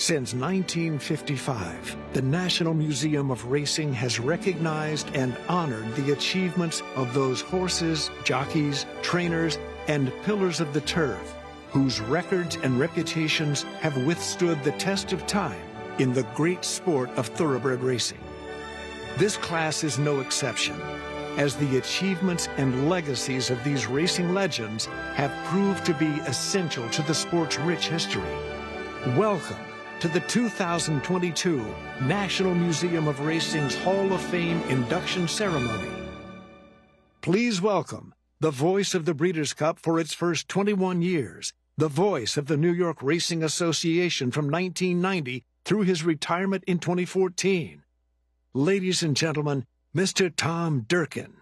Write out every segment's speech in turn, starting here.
Since 1955, the National Museum of Racing has recognized and honored the achievements of those horses, jockeys, trainers, and pillars of the turf, whose records and reputations have withstood the test of time in the great sport of thoroughbred racing. This class is no exception, as the achievements and legacies of these racing legends have proved to be essential to the sport's rich history. Welcome to the 2022 National Museum of Racing's Hall of Fame induction ceremony. Please welcome the voice of the Breeders' Cup for its first 21 years, the voice of the New York Racing Association from 1990 through his retirement in 2014. Ladies and gentlemen, Mr. Tom Durkin.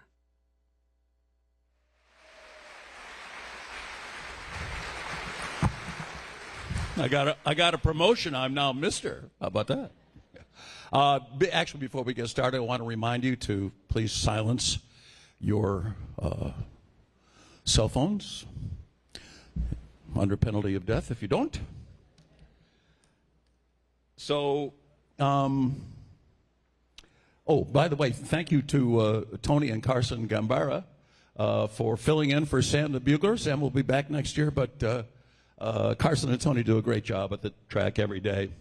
I got a promotion. I'm now Mr. How about that? Actually, before we get started, I want to remind you to please silence your cell phones under penalty of death if you don't. So, oh, by the way, thank you to Tony and Carson Gambara for filling in for Sam the Bugler. Sam will be back next year, but Carson and Tony do a great job at the track every day.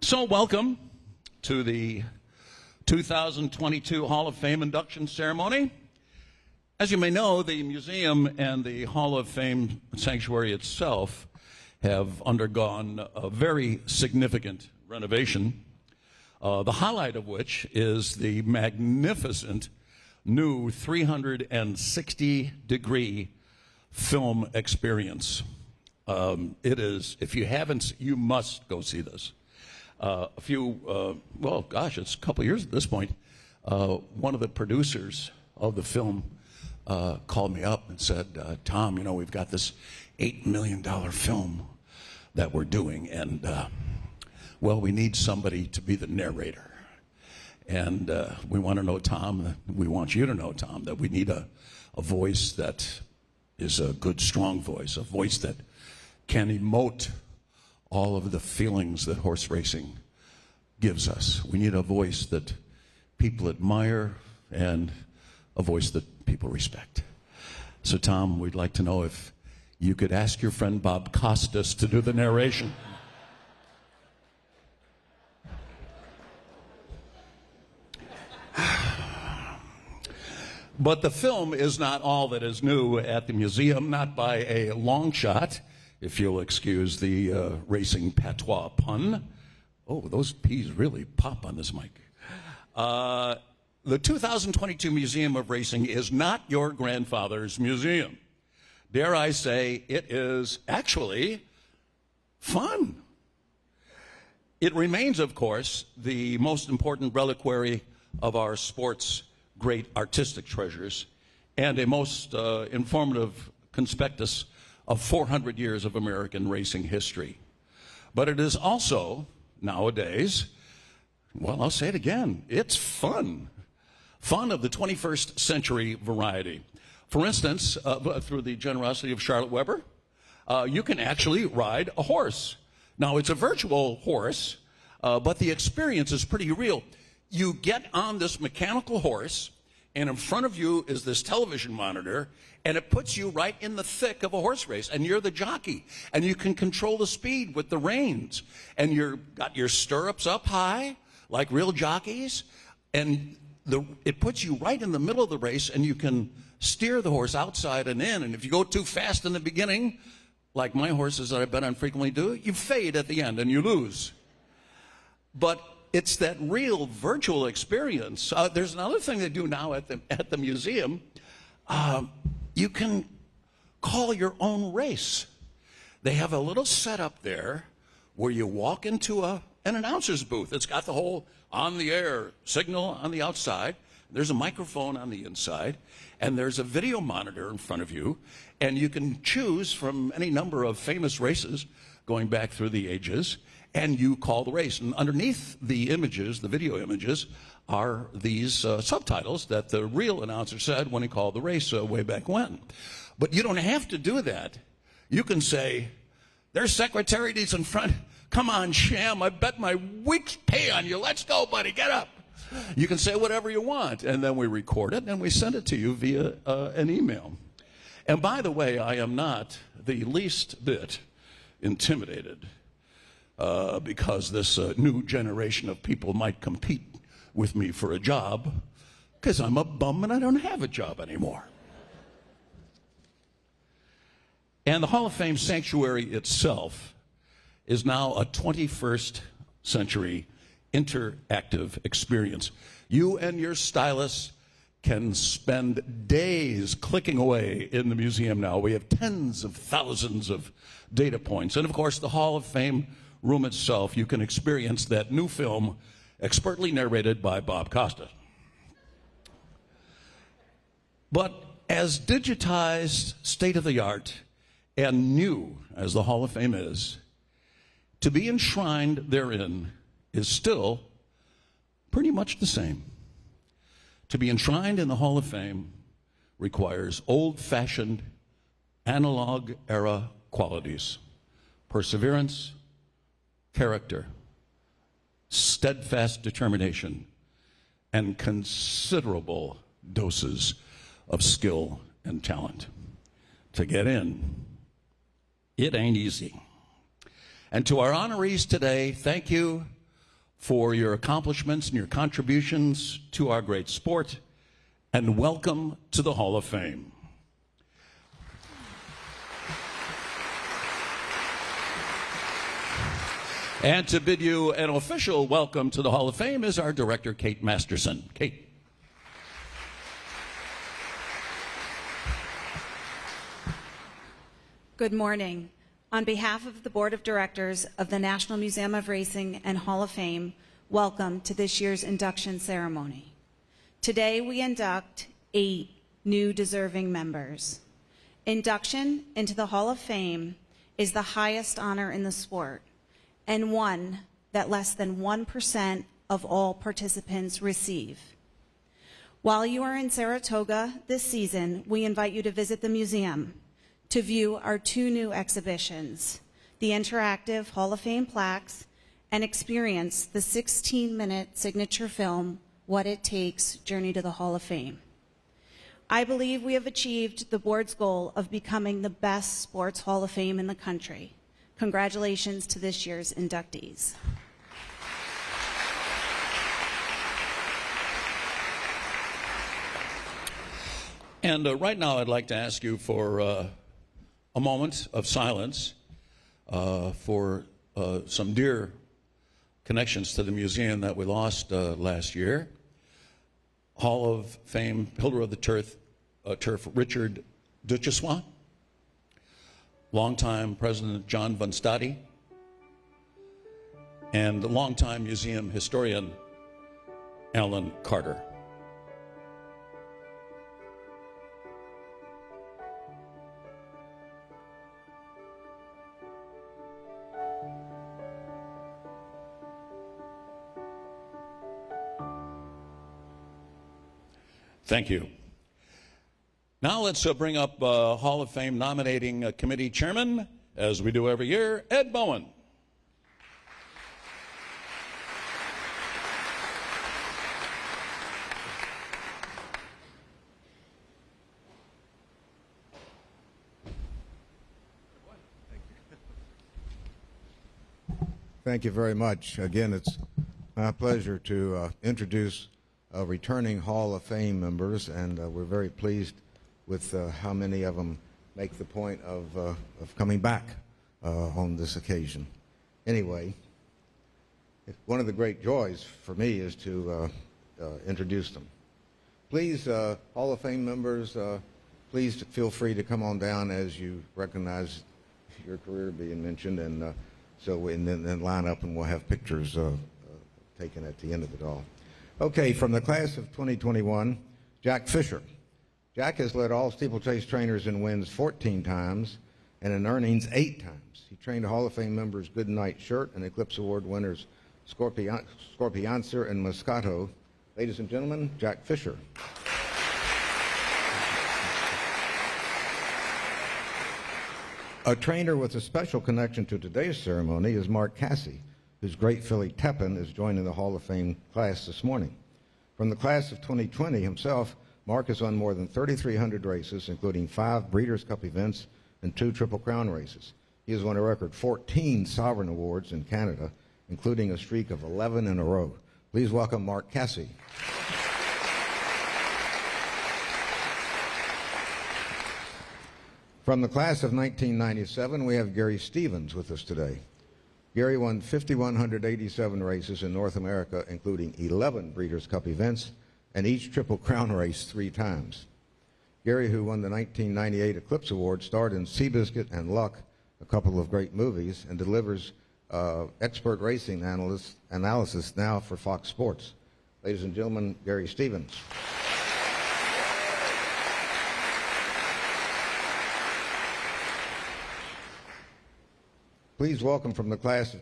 So welcome to the 2022 Hall of Fame induction ceremony. As you may know, the museum and the Hall of Fame sanctuary itself have undergone a very significant renovation, the highlight of which is the magnificent new 360-degree film experience. It is, if you haven't, you must go see this. Well, gosh, it's a couple of years at this point, one of the producers of the film called me up and said, Tom, you know, we've got this $8 million film that we're doing, and, well, we need somebody to be the narrator. And we want to know, Tom, we want you to know, Tom, that we need a voice that is a good, strong voice, a voice that can emote all of the feelings that horse racing gives us. We need a voice that people admire and a voice that people respect. So, Tom, we'd like to know if you could ask your friend Bob Costas to do the narration. But the film is not all that is new at the museum, not by a long shot, if you'll excuse the racing patois pun. Oh, those P's really pop on this mic. The 2022 Museum of Racing is not your grandfather's museum. Dare I say, it is actually fun. It remains, of course, the most important reliquary of our sport's great artistic treasures and a most informative conspectus of 400 years of American racing history. But it is also, nowadays, well, I'll say it again, it's fun. Fun of the 21st century variety. For instance, through the generosity of Charlotte Weber, you can actually ride a horse. Now, it's a virtual horse, but the experience is pretty real. You get on this mechanical horse, and in front of you is this television monitor, and it puts you right in the thick of a horse race, and you're the jockey, and you can control the speed with the reins, and you've got your stirrups up high, like real jockeys, and it puts you right in the middle of the race, and you can steer the horse outside and in, and if you go too fast in the beginning, like my horses that I bet on frequently do, you fade at the end, and you lose. But it's that real virtual experience. There's another thing they do now at the museum. You can call your own race. They have a little setup there where you walk into an announcer's booth. It's got the whole on-the-air signal on the outside. There's a microphone on the inside, and there's a video monitor in front of you, and you can choose from any number of famous races going back through the ages, and you call the race. And underneath the images, the video images, are these subtitles that the real announcer said when he called the race way back when. But you don't have to do that. You can say, their secretary is in front. Come on, Sham, I bet my week's pay on you. Let's go, buddy, get up. You can say whatever you want, and then we record it, and we send it to you via an email. And by the way, I am not the least bit intimidated because this new generation of people might compete with me for a job, because I'm a bum and I don't have a job anymore. And the Hall of Fame sanctuary itself is now a 21st century interactive experience. You and your stylist can spend days clicking away in the museum now. We have tens of thousands of data points. And of course, the Hall of Fame room itself, you can experience that new film expertly narrated by Bob Costa. But as digitized, state-of-the-art, and new as the Hall of Fame is, to be enshrined therein is still pretty much the same. To be enshrined in the Hall of Fame requires old-fashioned, analog-era qualities: perseverance, character, steadfast determination, and considerable doses of skill and talent. To get in, it ain't easy. And to our honorees today, thank you for your accomplishments and your contributions to our great sport, and welcome to the Hall of Fame. And to bid you an official welcome to the Hall of Fame is our director, Kate Masterson. Kate. Good morning. On behalf of the Board of Directors of the National Museum of Racing and Hall of Fame, welcome to this year's induction ceremony. Today we induct 8 new deserving members. Induction into the Hall of Fame is the highest honor in the sport, and one that less than 1% of all participants receive. While you are in Saratoga this season, we invite you to visit the museum to view our 2 new exhibitions, the interactive Hall of Fame plaques, and experience the 16-minute signature film, What It Takes: Journey to the Hall of Fame. I believe we have achieved the board's goal of becoming the best sports Hall of Fame in the country. Congratulations to this year's inductees. And right now I'd like to ask you for a moment of silence for some dear connections to the museum that we lost last year. Hall of Fame Pillar of the Turf Richard Duchessois, longtime President John Von Stade, and longtime museum historian Alan Carter. Thank you. Now let's bring up Hall of Fame nominating committee chairman, as we do every year, Ed Bowen. Thank you very much. Again, it's my pleasure to introduce returning Hall of Fame members, and we're very pleased with how many of them make the point of coming back on this occasion. Anyway, one of the great joys for me is to introduce them. Please, Hall of Fame members, please feel free to come on down as you recognize your career being mentioned, and then line up and we'll have pictures taken at the end of it all. Okay, from the class of 2021, Jack Fisher. Jack has led all steeplechase trainers in wins 14 times and in earnings 8 times. He trained Hall of Fame members Goodnight Shirt and Eclipse Award winners Scorpioncer and Moscato. Ladies and gentlemen, Jack Fisher. A trainer with a special connection to today's ceremony is Mark Cassidy, whose great filly Tepin is joining the Hall of Fame class this morning. From the class of 2020 himself, Mark has won more than 3,300 races, including 5 Breeders' Cup events and 2 Triple Crown races. He has won a record 14 Sovereign Awards in Canada, including a streak of 11 in a row. Please welcome Mark Cassidy. From the class of 1997, we have Gary Stevens with us today. Gary won 5,187 races in North America, including 11 Breeders' Cup events and each Triple Crown race 3 times. Gary, who won the 1998 Eclipse Award, starred in Seabiscuit and Luck, a couple of great movies, and delivers expert racing analysis now for Fox Sports. Ladies and gentlemen, Gary Stevens. Please welcome from the class of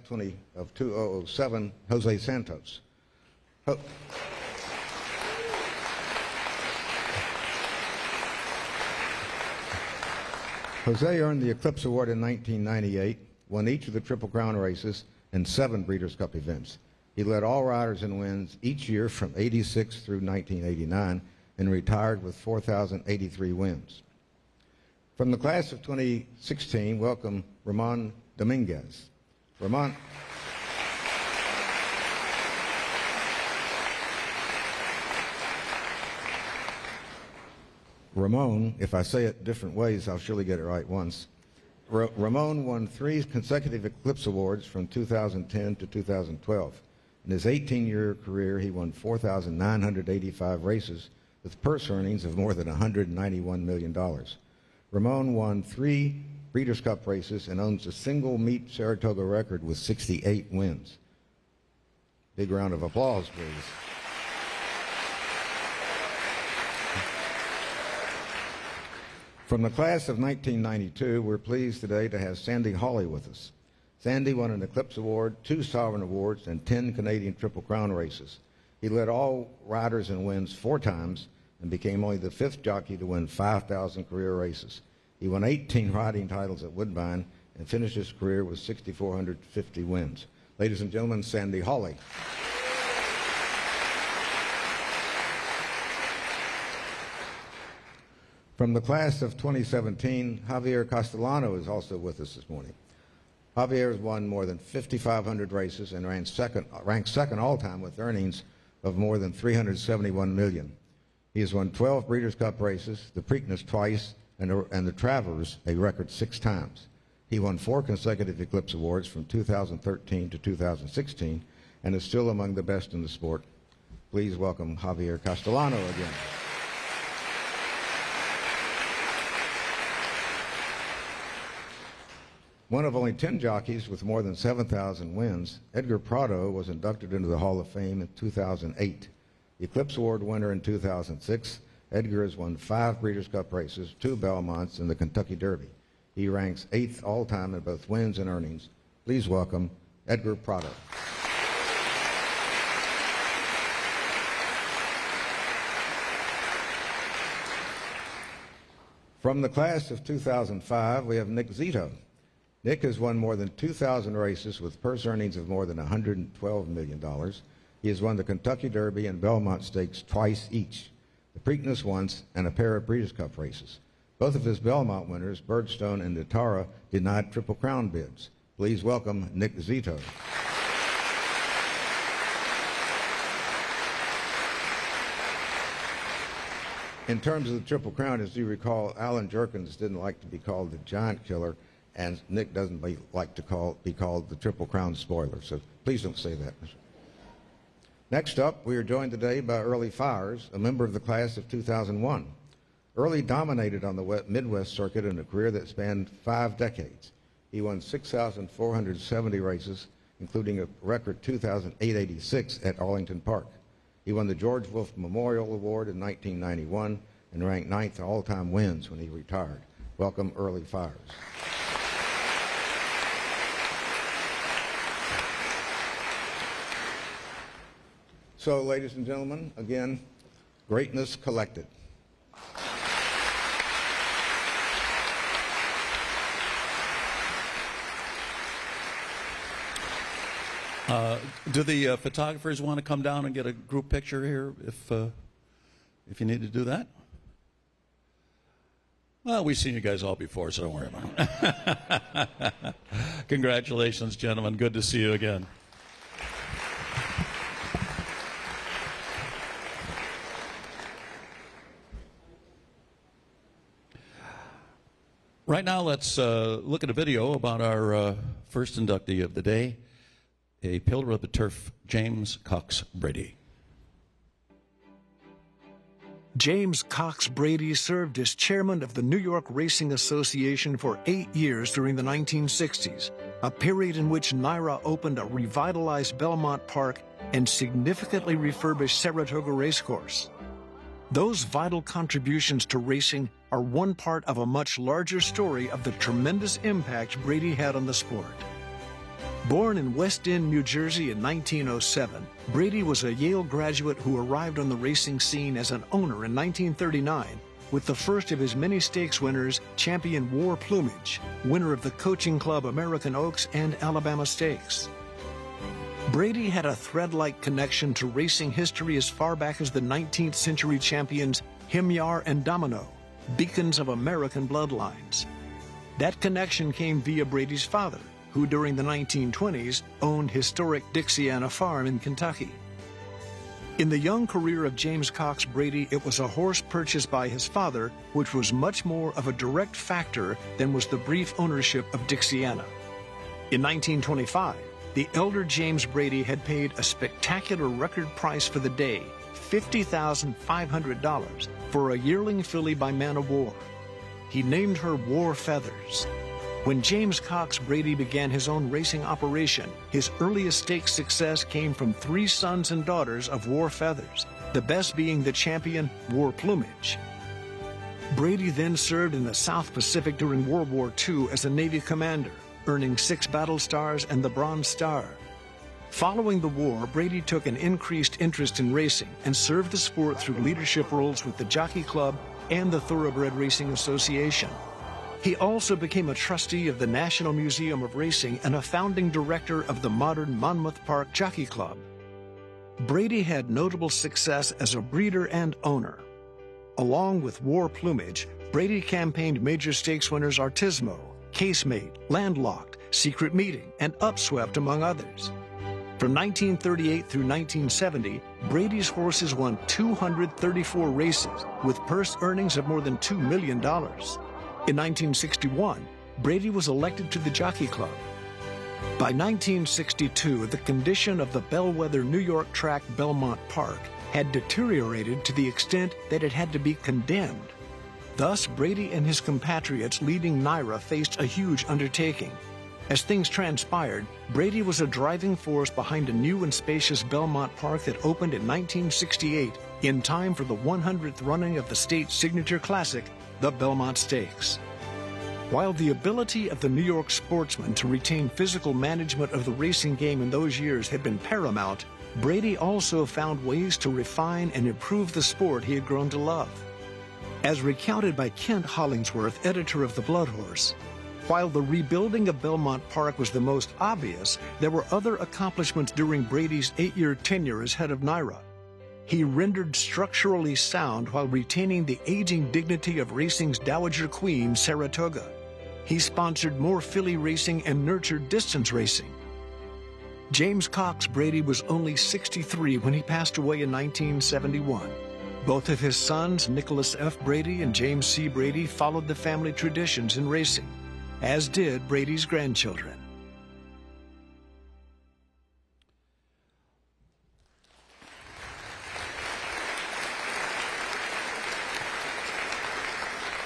2007, Jose Santos. Jose earned the Eclipse Award in 1998, won each of the Triple Crown races and 7 Breeders' Cup events. He led all riders in wins each year from '86 through 1989 and retired with 4,083 wins. From the class of 2016, welcome Ramon Dominguez. Ramon. Ramon, if I say it different ways, I'll surely get it right once. Ramon won 3 consecutive Eclipse Awards from 2010 to 2012. In his 18-year career, he won 4,985 races with purse earnings of more than $191 million. Ramon won 3 Breeders' Cup races and owns a single meet Saratoga record with 68 wins. Big round of applause, please. From the class of 1992, we're pleased today to have Sandy Hawley with us. Sandy won an Eclipse Award, 2 Sovereign Awards, and 10 Canadian Triple Crown races. He led all riders in wins 4 times and became only the 5th jockey to win 5,000 career races. He won 18 riding titles at Woodbine and finished his career with 6,450 wins. Ladies and gentlemen, Sandy Hawley. From the class of 2017, Javier Castellano is also with us this morning. Javier has won more than 5,500 races and ranked second all-time with earnings of more than $371 million. He has won 12 Breeders' Cup races, the Preakness twice, and the Travers a record 6 times. He won 4 consecutive Eclipse Awards from 2013 to 2016 and is still among the best in the sport. Please welcome Javier Castellano again. One of only 10 jockeys with more than 7,000 wins, Edgar Prado was inducted into the Hall of Fame in 2008. The Eclipse Award winner in 2006, Edgar has won 5 Breeders' Cup races, 2 Belmonts, and the Kentucky Derby. He ranks 8th all-time in both wins and earnings. Please welcome Edgar Prado. From the class of 2005, we have Nick Zito. Nick has won more than 2,000 races with purse earnings of more than $112 million. He has won the Kentucky Derby and Belmont Stakes twice each, the Preakness once, and a pair of Breeders' Cup races. Both of his Belmont winners, Birdstone and Natara, denied Triple Crown bids. Please welcome Nick Zito. In terms of the Triple Crown, as you recall, Alan Jerkins didn't like to be called the Giant Killer, and Nick doesn't like to be called the Triple Crown Spoiler, so please don't say that. Next up, we are joined today by Early Fires, a member of the class of 2001. Early dominated on the Midwest circuit in a career that spanned 5 decades. He won 6,470 races, including a record 2,886 at Arlington Park. He won the George Wolfe Memorial Award in 1991 and ranked 9th in all-time wins when he retired. Welcome, Early Fires. So, ladies and gentlemen, again, greatness collected. – Do the photographers want to come down and get a group picture here if you need to do that? Well, we've seen you guys all before, so don't worry about it. Congratulations, gentlemen. Good to see you again. Right now, let's look at a video about our first inductee of the day, a pillar of the turf, James Cox Brady. James Cox Brady served as chairman of the New York Racing Association for 8 years during the 1960s, a period in which NYRA opened a revitalized Belmont Park and significantly refurbished Saratoga Racecourse. Those vital contributions to racing are one part of a much larger story of the tremendous impact Brady had on the sport. Born in West End, New Jersey in 1907, Brady was a Yale graduate who arrived on the racing scene as an owner in 1939 with the first of his many stakes winners, champion War Plumage, winner of the Coaching Club American Oaks and Alabama Stakes. Brady had a thread-like connection to racing history as far back as the 19th century champions Himyar and Domino, beacons of American bloodlines. That connection came via Brady's father, who during the 1920s owned historic Dixiana Farm in Kentucky. In the young career of James Cox Brady, it was a horse purchased by his father, which was much more of a direct factor than was the brief ownership of Dixiana. In 1925, the elder James Brady had paid a spectacular record price for the day, $50,500, for a yearling filly by Man o' War. He named her War Feathers. When James Cox Brady began his own racing operation, his earliest stakes success came from 3 sons and daughters of War Feathers, the best being the champion War Plumage. Brady then served in the South Pacific during World War II as a Navy commander, earning 6 battle stars and the Bronze Star. Following the war, Brady took an increased interest in racing and served the sport through leadership roles with the Jockey Club and the Thoroughbred Racing Association. He also became a trustee of the National Museum of Racing and a founding director of the modern Monmouth Park Jockey Club. Brady had notable success as a breeder and owner. Along with War Plumage, Brady campaigned major stakes winners Artismo, Casemate, Landlocked, Secret Meeting, and Upswept, among others. From 1938 through 1970, Brady's horses won 234 races, with purse earnings of more than $2 million. In 1961, Brady was elected to the Jockey Club. By 1962, the condition of the bellwether New York track Belmont Park had deteriorated to the extent that it had to be condemned. Thus, Brady and his compatriots leading NYRA faced a huge undertaking. As things transpired, Brady was a driving force behind a new and spacious Belmont Park that opened in 1968 in time for the 100th running of the state's signature classic, the Belmont Stakes. While the ability of the New York sportsman to retain physical management of the racing game in those years had been paramount, Brady also found ways to refine and improve the sport he had grown to love. As recounted by Kent Hollingsworth, editor of The Blood Horse, while the rebuilding of Belmont Park was the most obvious, there were other accomplishments during Brady's 8-year tenure as head of NYRA. He rendered structurally sound while retaining the aging dignity of racing's Dowager Queen, Saratoga. He sponsored more filly racing and nurtured distance racing. James Cox Brady was only 63 when he passed away in 1971. Both of his sons, Nicholas F. Brady and James C. Brady, followed the family traditions in racing, as did Brady's grandchildren.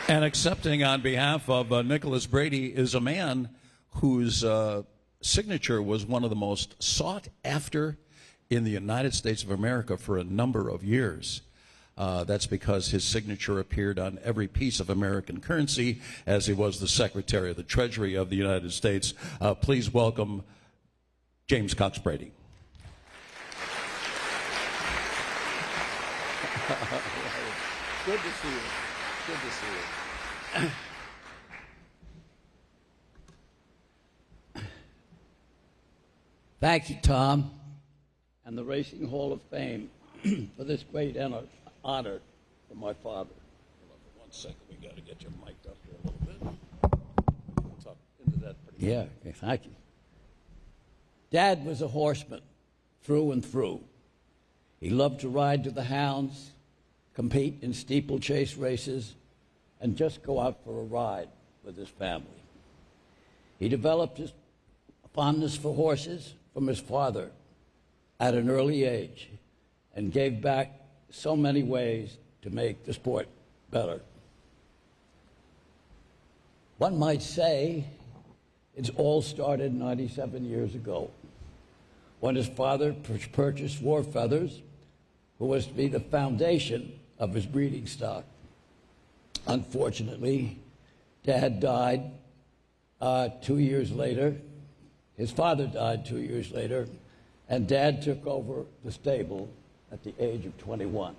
And accepting on behalf of Nicholas Brady is a man whose signature was one of the most sought after in the United States of America for a number of years. That's because his signature appeared on every piece of American currency as he was the Secretary of the Treasury of the United States. Please welcome James Cox Brady. Good to see you. Good to see you. Thank you, Tom, and the Racing Hall of Fame for this great honor for my father. Hold on for 1 second. We got to get your mic up here a little bit. We'll talk into that pretty Yeah, okay, thank you. Dad was a horseman through and through. He loved to ride to the hounds, compete in steeplechase races, and just go out for a ride with his family. He developed his fondness for horses from his father at an early age and gave back so many ways to make the sport better. One might say it's all started 97 years ago when his father purchased War Feathers, who was to be the foundation of his breeding stock. Unfortunately, Dad died 2 years later. His father died 2 years later, and Dad took over the stable at the age of 21.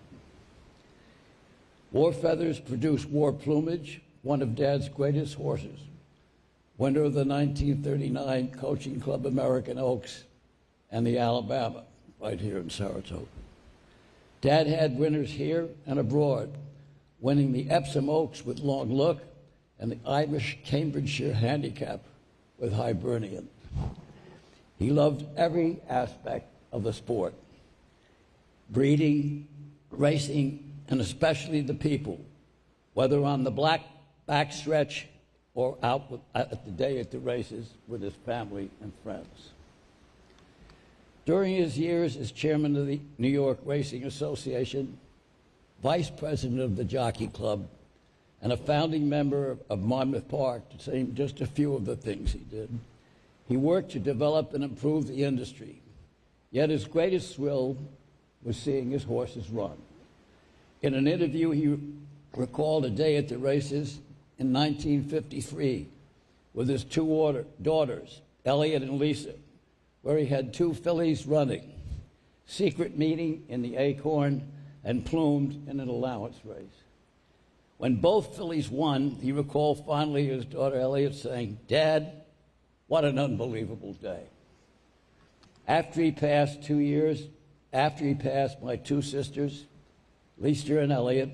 War Feathers produced War Plumage, one of Dad's greatest horses, winner of the 1939 Coaching Club American Oaks and the Alabama, right here in Saratoga. Dad had winners here and abroad, winning the Epsom Oaks with Long Look and the Irish Cambridgeshire Handicap with Hibernian. He loved every aspect of the sport, breeding, racing, and especially the people, whether on the black backstretch or out at the day at the races with his family and friends. During his years as chairman of the New York Racing Association, vice president of the Jockey Club, and a founding member of Monmouth Park, to name just a few of the things he did, he worked to develop and improve the industry. Yet his greatest thrill was seeing his horses run. In an interview, he recalled a day at the races in 1953 with his two daughters, Elliot and Lisa, where he had two fillies running, secret meeting in the Acorn, and plumed in an allowance race. When both fillies won, he recalled fondly his daughter Elliot saying, "Dad, what an unbelievable day." After he passed my two sisters, Lisa and Elliot,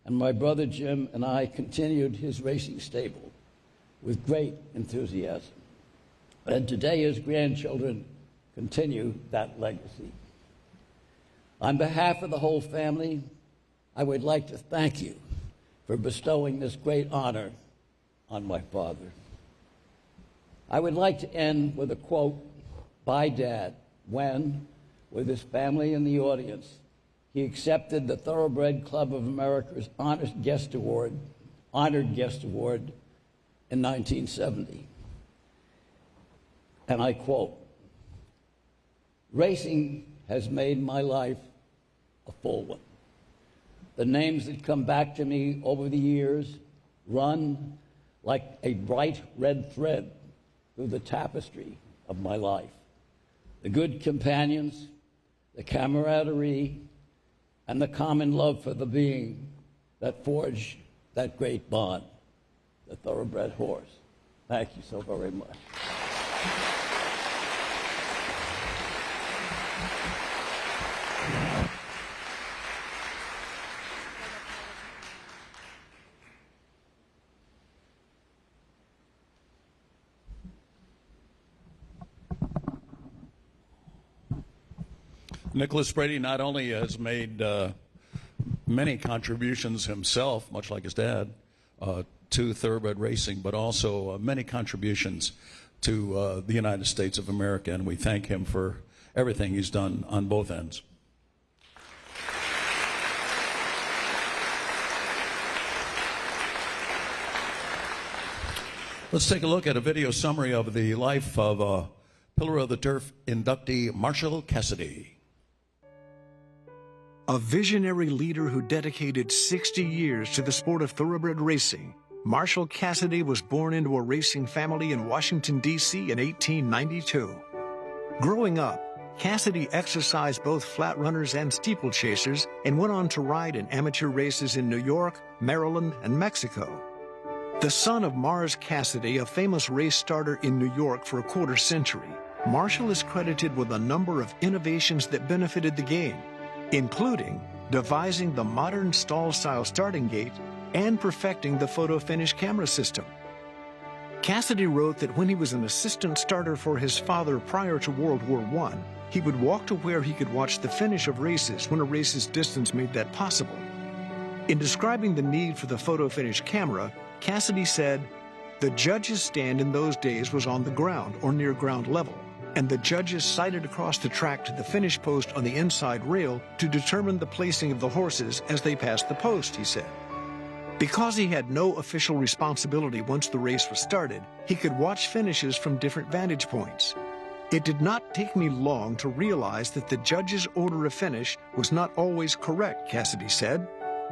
and my brother Jim and I continued his racing stable with great enthusiasm. And today his grandchildren continue that legacy. On behalf of the whole family, I would like to thank you for bestowing this great honor on my father. I would like to end with a quote by Dad when, with his family in the audience, he accepted the Thoroughbred Club of America's Honored Guest Award in 1970. And I quote, "Racing has made my life a full one. The names that come back to me over the years run like a bright red thread through the tapestry of my life. The good companions, the camaraderie, and the common love for the being that forged that great bond, the thoroughbred horse." Thank you so very much. Nicholas Brady not only has made many contributions himself, much like his dad, to thoroughbred racing, but also many contributions to the United States of America, and we thank him for everything he's done on both ends. Let's take a look at a video summary of the life of Pillar of the Turf inductee Marshall Cassidy. A visionary leader who dedicated 60 years to the sport of thoroughbred racing, Marshall Cassidy was born into a racing family in Washington, D.C. in 1892. Growing up, Cassidy exercised both flat runners and steeplechasers and went on to ride in amateur races in New York, Maryland, and Mexico. The son of Mars Cassidy, a famous race starter in New York for a quarter century, Marshall is credited with a number of innovations that benefited the game, including devising the modern stall-style starting gate and perfecting the photo finish camera system. Cassidy wrote that when he was an assistant starter for his father prior to World War I, he would walk to where he could watch the finish of races when a race's distance made that possible. In describing the need for the photo finish camera, Cassidy said, "The judges' stand in those days was on the ground or near ground level, and the judges sighted across the track to the finish post on the inside rail to determine the placing of the horses as they passed the post," he said. Because he had no official responsibility once the race was started, he could watch finishes from different vantage points. "It did not take me long to realize that the judges' order of finish was not always correct," Cassidy said.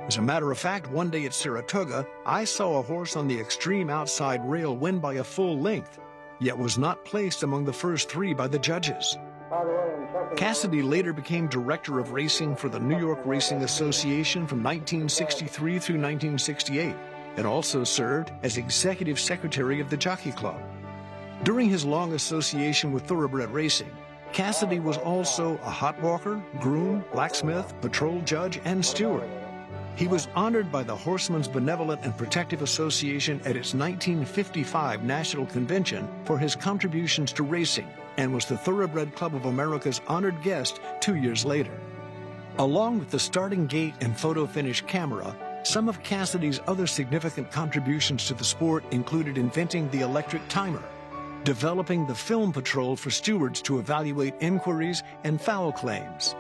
"As a matter of fact, one day at Saratoga, I saw a horse on the extreme outside rail win by a full length, yet was not placed among the first three by the judges." Cassidy later became director of racing for the New York Racing Association from 1963 through 1968, and also served as executive secretary of the Jockey Club. During his long association with thoroughbred racing, Cassidy was also a hot walker, groom, blacksmith, patrol judge, and steward. He was honored by the Horsemen's Benevolent and Protective Association at its 1955 National Convention for his contributions to racing, and was the Thoroughbred Club of America's honored guest 2 years later. Along with the starting gate and photo finish camera, some of Cassidy's other significant contributions to the sport included inventing the electric timer, developing the film patrol for stewards to evaluate inquiries and foul claims,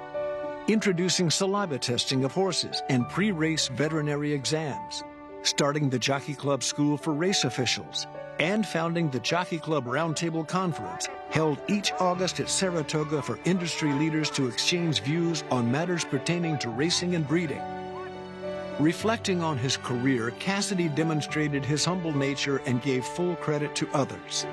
introducing saliva testing of horses and pre-race veterinary exams, starting the Jockey Club School for race officials, and founding the Jockey Club Roundtable Conference, held each August at Saratoga for industry leaders to exchange views on matters pertaining to racing and breeding. Reflecting on his career, Cassidy demonstrated his humble nature and gave full credit to others.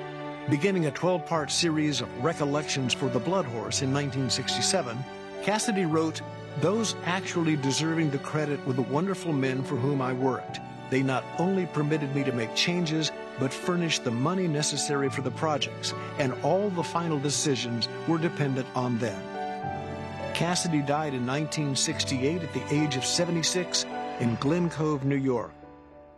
Beginning a 12-part series of recollections for the Blood Horse in 1967, Cassidy wrote, "Those actually deserving the credit were the wonderful men for whom I worked. They not only permitted me to make changes, but furnished the money necessary for the projects, and all the final decisions were dependent on them." Cassidy died in 1968 at the age of 76 in Glen Cove, New York.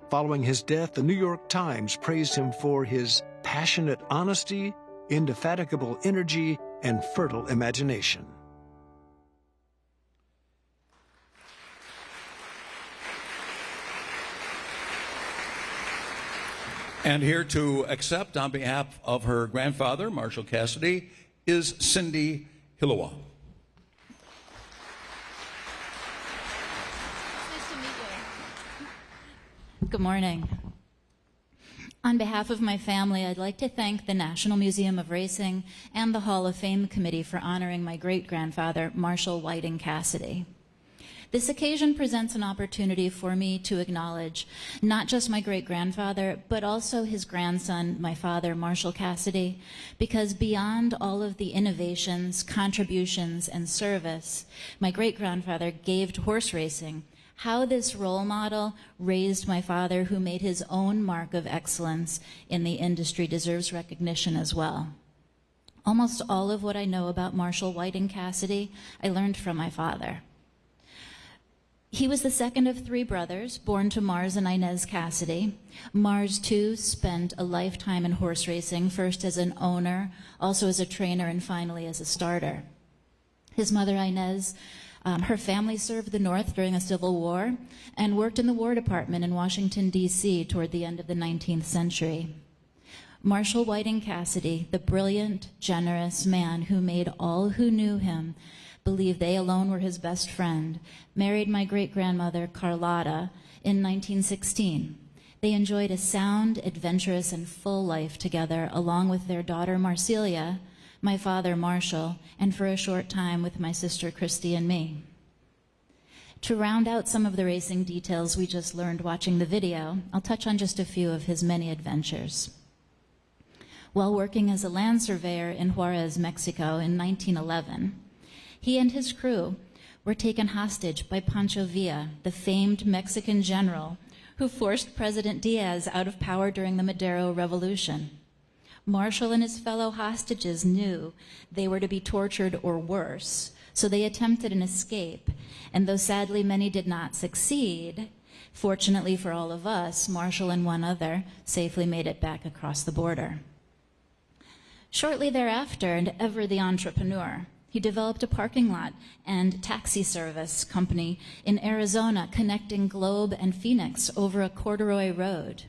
Following his death, the New York Times praised him for his passionate honesty, indefatigable energy, and fertile imagination. And here to accept on behalf of her grandfather, Marshall Cassidy, is Cindy Hillowa. Nice to meet you. Good morning. On behalf of my family, I'd like to thank the National Museum of Racing and the Hall of Fame Committee for honoring my great-grandfather, Marshall Whiting Cassidy. This occasion presents an opportunity for me to acknowledge not just my great-grandfather, but also his grandson, my father, Marshall Cassidy, because beyond all of the innovations, contributions, and service my great-grandfather gave to horse racing, how this role model raised my father, who made his own mark of excellence in the industry, deserves recognition as well. Almost all of what I know about Marshall Whiting Cassidy, I learned from my father. He was the second of three brothers, born to Mars and Inez Cassidy. Mars, too, spent a lifetime in horse racing, first as an owner, also as a trainer, and finally as a starter. His mother, Inez, her family served the North during the Civil War and worked in the War Department in Washington, D.C. toward the end of the 19th century. Marshall Whiting Cassidy, the brilliant, generous man who made all who knew him believe they alone were his best friend, married my great-grandmother, Carlotta, in 1916. They enjoyed a sound, adventurous, and full life together, along with their daughter, Marcelia, my father, Marshall, and for a short time with my sister, Christy, and me. To round out some of the racing details we just learned watching the video, I'll touch on just a few of his many adventures. While working as a land surveyor in Juarez, Mexico in 1911, he and his crew were taken hostage by Pancho Villa, the famed Mexican general who forced President Diaz out of power during the Madero Revolution. Marshall and his fellow hostages knew they were to be tortured or worse, so they attempted an escape, and though sadly many did not succeed, fortunately for all of us, Marshall and one other safely made it back across the border. Shortly thereafter, and ever the entrepreneur, he developed a parking lot and taxi service company in Arizona connecting Globe and Phoenix over a corduroy road.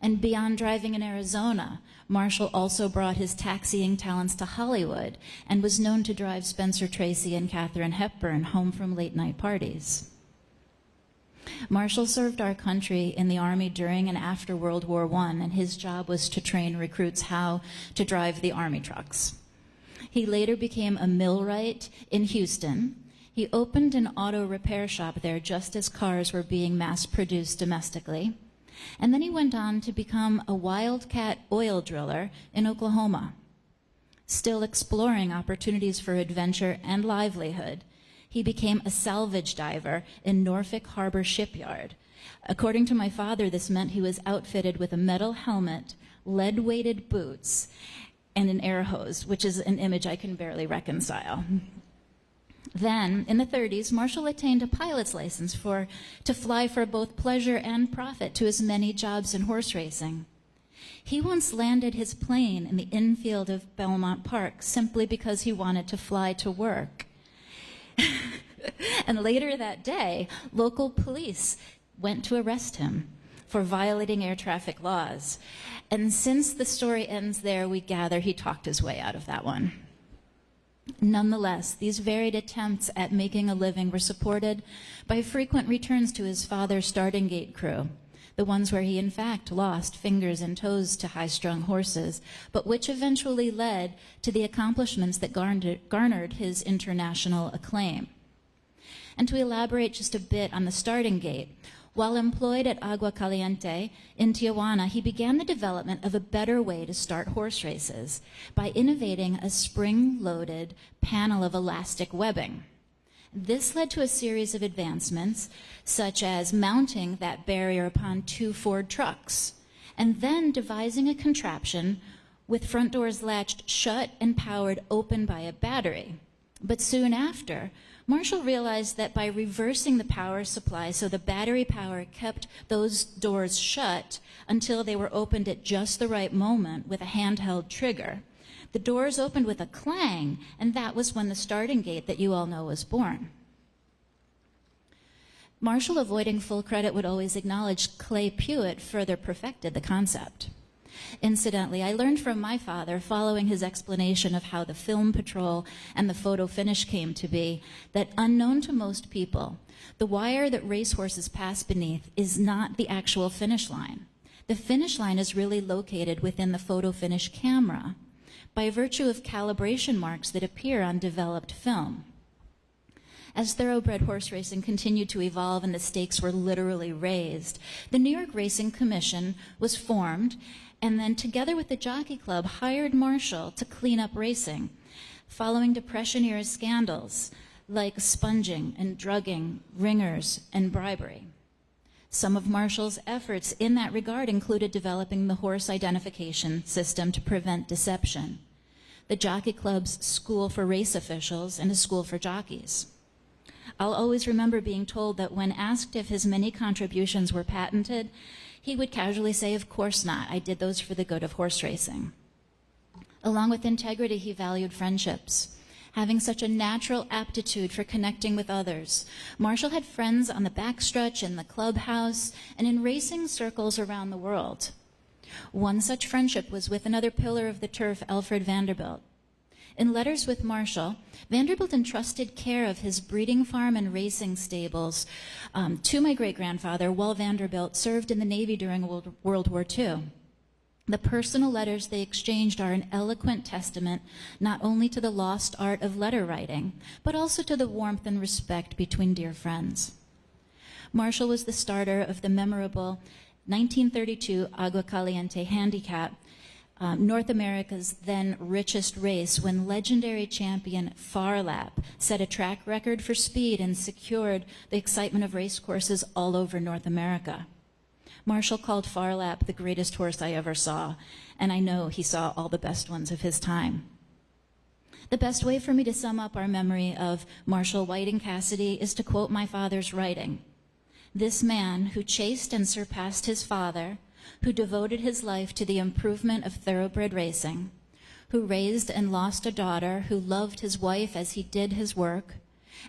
And beyond driving in Arizona, Marshall also brought his taxiing talents to Hollywood and was known to drive Spencer Tracy and Katharine Hepburn home from late-night parties. Marshall served our country in the Army during and after World War I, and his job was to train recruits how to drive the Army trucks. He later became a millwright in Houston. He opened an auto repair shop there just as cars were being mass-produced domestically. And then he went on to become a wildcat oil driller in Oklahoma. Still exploring opportunities for adventure and livelihood, he became a salvage diver in Norfolk Harbor Shipyard. According to my father, this meant he was outfitted with a metal helmet, lead-weighted boots, and an air hose, which is an image I can barely reconcile. Then, in the 30s, Marshall attained a pilot's license to fly for both pleasure and profit to his many jobs in horse racing. He once landed his plane in the infield of Belmont Park simply because he wanted to fly to work. And later that day, local police went to arrest him for violating air traffic laws. And since the story ends there, we gather he talked his way out of that one. Nonetheless, these varied attempts at making a living were supported by frequent returns to his father's starting gate crew, the ones where he in fact lost fingers and toes to high-strung horses, but which eventually led to the accomplishments that garnered his international acclaim. And to elaborate just a bit on the starting gate, while employed at Agua Caliente in Tijuana, he began the development of a better way to start horse races by innovating a spring-loaded panel of elastic webbing. This led to a series of advancements, such as mounting that barrier upon 2 Ford trucks, and then devising a contraption with front doors latched shut and powered open by a battery. But soon after, Marshall realized that by reversing the power supply so the battery power kept those doors shut until they were opened at just the right moment with a handheld trigger, the doors opened with a clang, and that was when the starting gate that you all know was born. Marshall, avoiding full credit, would always acknowledge Clay Pewitt further perfected the concept. Incidentally, I learned from my father, following his explanation of how the film patrol and the photo finish came to be, that unknown to most people, the wire that racehorses pass beneath is not the actual finish line. The finish line is really located within the photo finish camera by virtue of calibration marks that appear on developed film. As thoroughbred horse racing continued to evolve and the stakes were literally raised, the New York Racing Commission was formed, and then together with the Jockey Club hired Marshall to clean up racing, following Depression-era scandals like sponging and drugging, ringers, and bribery. Some of Marshall's efforts in that regard included developing the horse identification system to prevent deception, the Jockey Club's School for Race Officials, and a school for jockeys. I'll always remember being told that when asked if his many contributions were patented, he would casually say, "Of course not. I did those for the good of horse racing." Along with integrity, he valued friendships. Having such a natural aptitude for connecting with others, Marshall had friends on the backstretch, in the clubhouse, and in racing circles around the world. One such friendship was with another pillar of the turf, Alfred Vanderbilt. In letters with Marshall, Vanderbilt entrusted care of his breeding farm and racing stables to my great-grandfather, while Vanderbilt served in the Navy during World War II. The personal letters they exchanged are an eloquent testament not only to the lost art of letter writing, but also to the warmth and respect between dear friends. Marshall was the starter of the memorable 1932 Agua Caliente Handicap, North America's then richest race, when legendary champion Farlap set a track record for speed and secured the excitement of race courses all over North America. Marshall called Farlap the greatest horse I ever saw, and I know he saw all the best ones of his time. The best way for me to sum up our memory of Marshall Whiting Cassidy is to quote my father's writing. This man who chased and surpassed his father, who devoted his life to the improvement of thoroughbred racing, who raised and lost a daughter, who loved his wife as he did his work,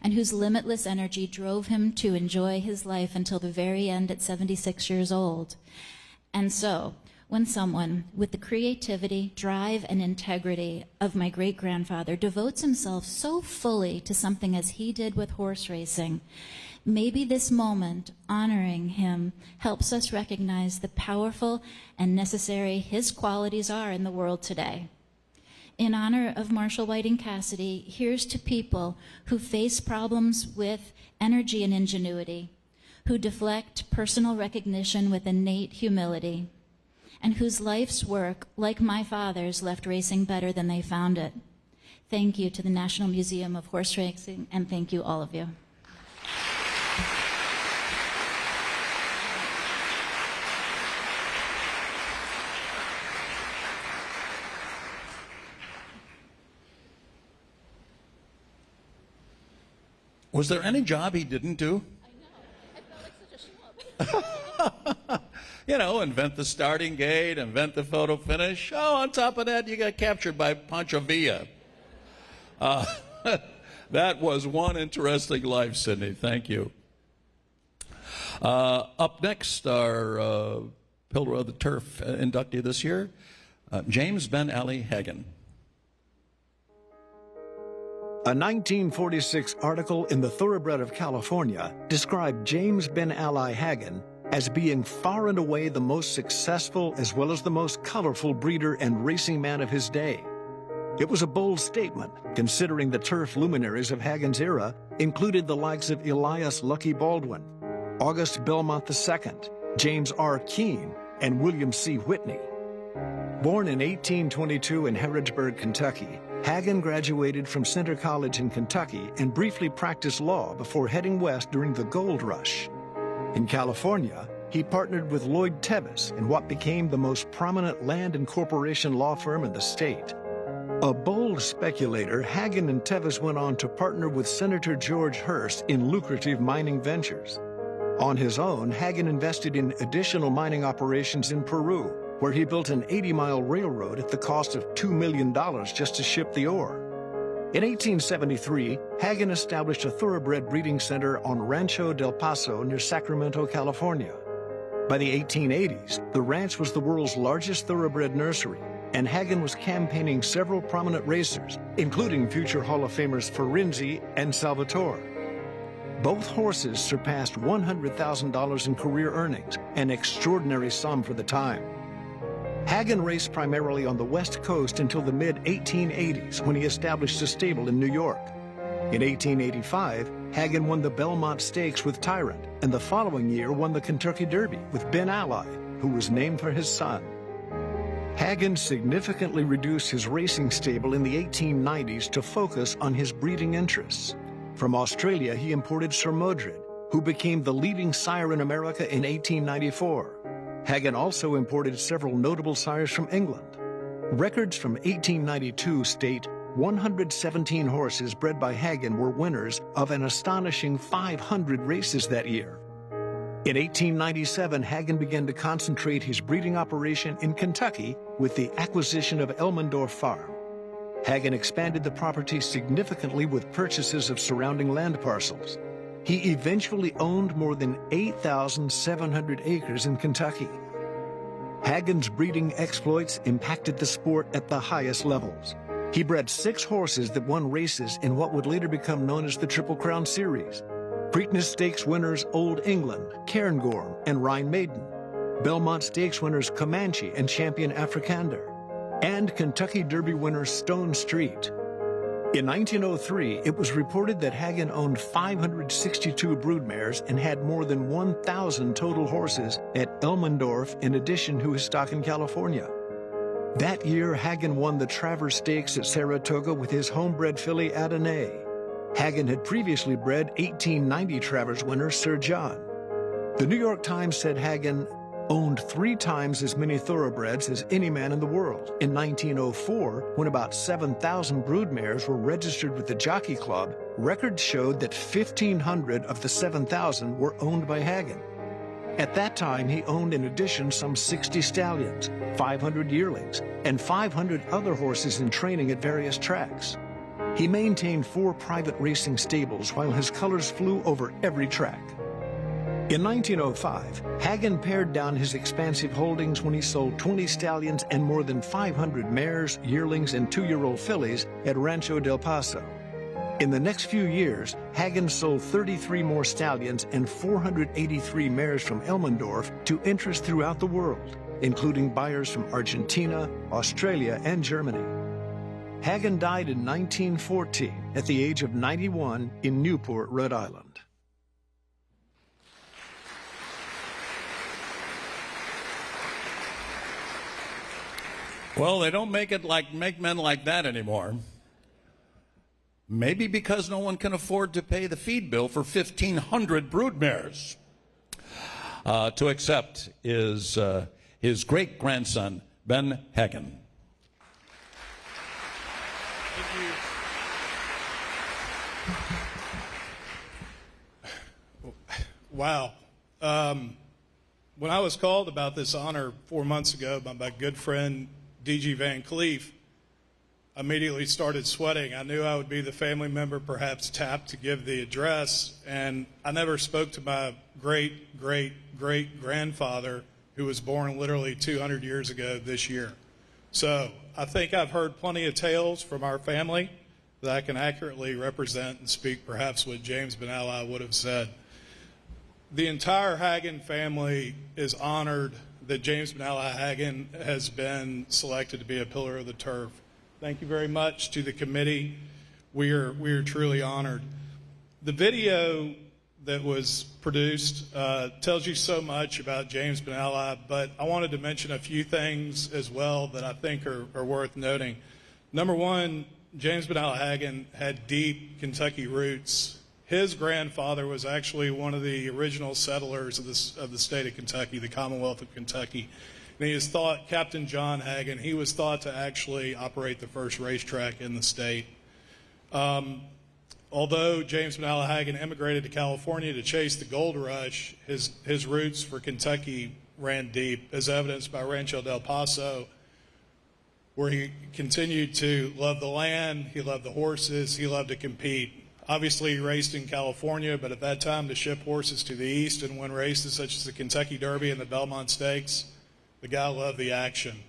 and whose limitless energy drove him to enjoy his life until the very end at 76 years old. And so, when someone with the creativity, drive, and integrity of my great-grandfather devotes himself so fully to something as he did with horse racing, maybe this moment, honoring him, helps us recognize the powerful and necessary his qualities are in the world today. In honor of Marshall Whiting Cassidy, here's to people who face problems with energy and ingenuity, who deflect personal recognition with innate humility, and whose life's work, like my father's, left racing better than they found it. Thank you to the National Museum of Horse Racing, and thank you, all of you. Was there any job he didn't do? I know. I felt like such a schlub. You know, invent the starting gate, invent the photo finish. Oh, on top of that, you got captured by Pancho Villa. That was one interesting life, Sidney. Thank you. Up next, our Pillar of the Turf inductee this year, James Ben Ali Haggin. A 1946 article in the Thoroughbred of California described James Ben Ali Haggin as being far and away the most successful as well as the most colorful breeder and racing man of his day. It was a bold statement, considering the turf luminaries of Haggin's era included the likes of Elias Lucky Baldwin, August Belmont II, James R. Keene, and William C. Whitney. Born in 1822 in Harrodsburg, Kentucky, Haggin graduated from Centre College in Kentucky and briefly practiced law before heading west during the gold rush. In California, he partnered with Lloyd Tevis in what became the most prominent land and corporation law firm in the state. A bold speculator, Haggin and Tevis went on to partner with Senator George Hearst in lucrative mining ventures. On his own, Haggin invested in additional mining operations in Peru, where he built an 80-mile railroad at the cost of $2 million just to ship the ore. In 1873, Haggin established a thoroughbred breeding center on Rancho del Paso near Sacramento, California. By the 1880s, the ranch was the world's largest thoroughbred nursery, and Haggin was campaigning several prominent racers, including future Hall of Famers Ferenzi and Salvatore. Both horses surpassed $100,000 in career earnings, an extraordinary sum for the time. Haggin raced primarily on the West Coast until the mid-1880s, when he established a stable in New York. In 1885, Haggin won the Belmont Stakes with Tyrant, and the following year won the Kentucky Derby with Ben Ali, who was named for his son. Haggin significantly reduced his racing stable in the 1890s to focus on his breeding interests. From Australia, he imported Sir Modred, who became the leading sire in America in 1894. Haggin also imported several notable sires from England. Records from 1892 state 117 horses bred by Haggin were winners of an astonishing 500 races that year. In 1897, Haggin began to concentrate his breeding operation in Kentucky with the acquisition of Elmendorf Farm. Haggin expanded the property significantly with purchases of surrounding land parcels. He eventually owned more than 8,700 acres in Kentucky. Haggin's breeding exploits impacted the sport at the highest levels. He bred 6 horses that won races in what would later become known as the Triple Crown Series. Preakness Stakes winners Old England, Cairngorm, and Rhine Maiden. Belmont Stakes winners Comanche and Champion Africander. And Kentucky Derby winner Stone Street. In 1903, it was reported that Haggin owned 562 broodmares and had more than 1,000 total horses at Elmendorf in addition to his stock in California. That year, Haggin won the Travers Stakes at Saratoga with his homebred filly Adonai. Haggin had previously bred 1890 Travers winner Sir John. The New York Times said Haggin owned 3 times as many thoroughbreds as any man in the world. In 1904, when about 7,000 broodmares were registered with the Jockey Club, records showed that 1,500 of the 7,000 were owned by Haggin. At that time, he owned in addition some 60 stallions, 500 yearlings, and 500 other horses in training at various tracks. He maintained 4 private racing stables while his colors flew over every track. In 1905, Haggin pared down his expansive holdings when he sold 20 stallions and more than 500 mares, yearlings, and 2-year-old fillies at Rancho del Paso. In the next few years, Haggin sold 33 more stallions and 483 mares from Elmendorf to interest throughout the world, including buyers from Argentina, Australia, and Germany. Haggin died in 1914 at the age of 91 in Newport, Rhode Island. Well, they don't make men like that anymore. Maybe because no one can afford to pay the feed bill for 1,500 broodmares. To accept is his great-grandson, Ben Haggin. Thank you. Wow. When I was called about this honor 4 months ago by my good friend D.G. Van Cleef, I immediately started sweating. I knew I would be the family member perhaps tapped to give the address, and I never spoke to my great-great-great-grandfather, who was born literally 200 years ago this year. So I think I've heard plenty of tales from our family that I can accurately represent and speak perhaps what James Ben Ali would have said. The entire Haggin family is honored that James Ben Ali Haggin has been selected to be a pillar of the turf. Thank you very much to the committee. We are truly honored. The video that was produced tells you so much about James Ben Ali, but I wanted to mention a few things as well that I think are worth noting. Number one, James Ben Ali Haggin had deep Kentucky roots. His grandfather was actually one of the original settlers of the state of Kentucky, the Commonwealth of Kentucky. And he is thought, Captain John Haggin, he was thought to actually operate the first racetrack in the state. Although James Ben Ali Haggin immigrated to California to chase the gold rush, his roots for Kentucky ran deep, as evidenced by Rancho del Paso, where he continued to love the land, he loved the horses, he loved to compete. Obviously, he raced in California, but at that time to ship horses to the east and win races such as the Kentucky Derby and the Belmont Stakes, the guy loved the action.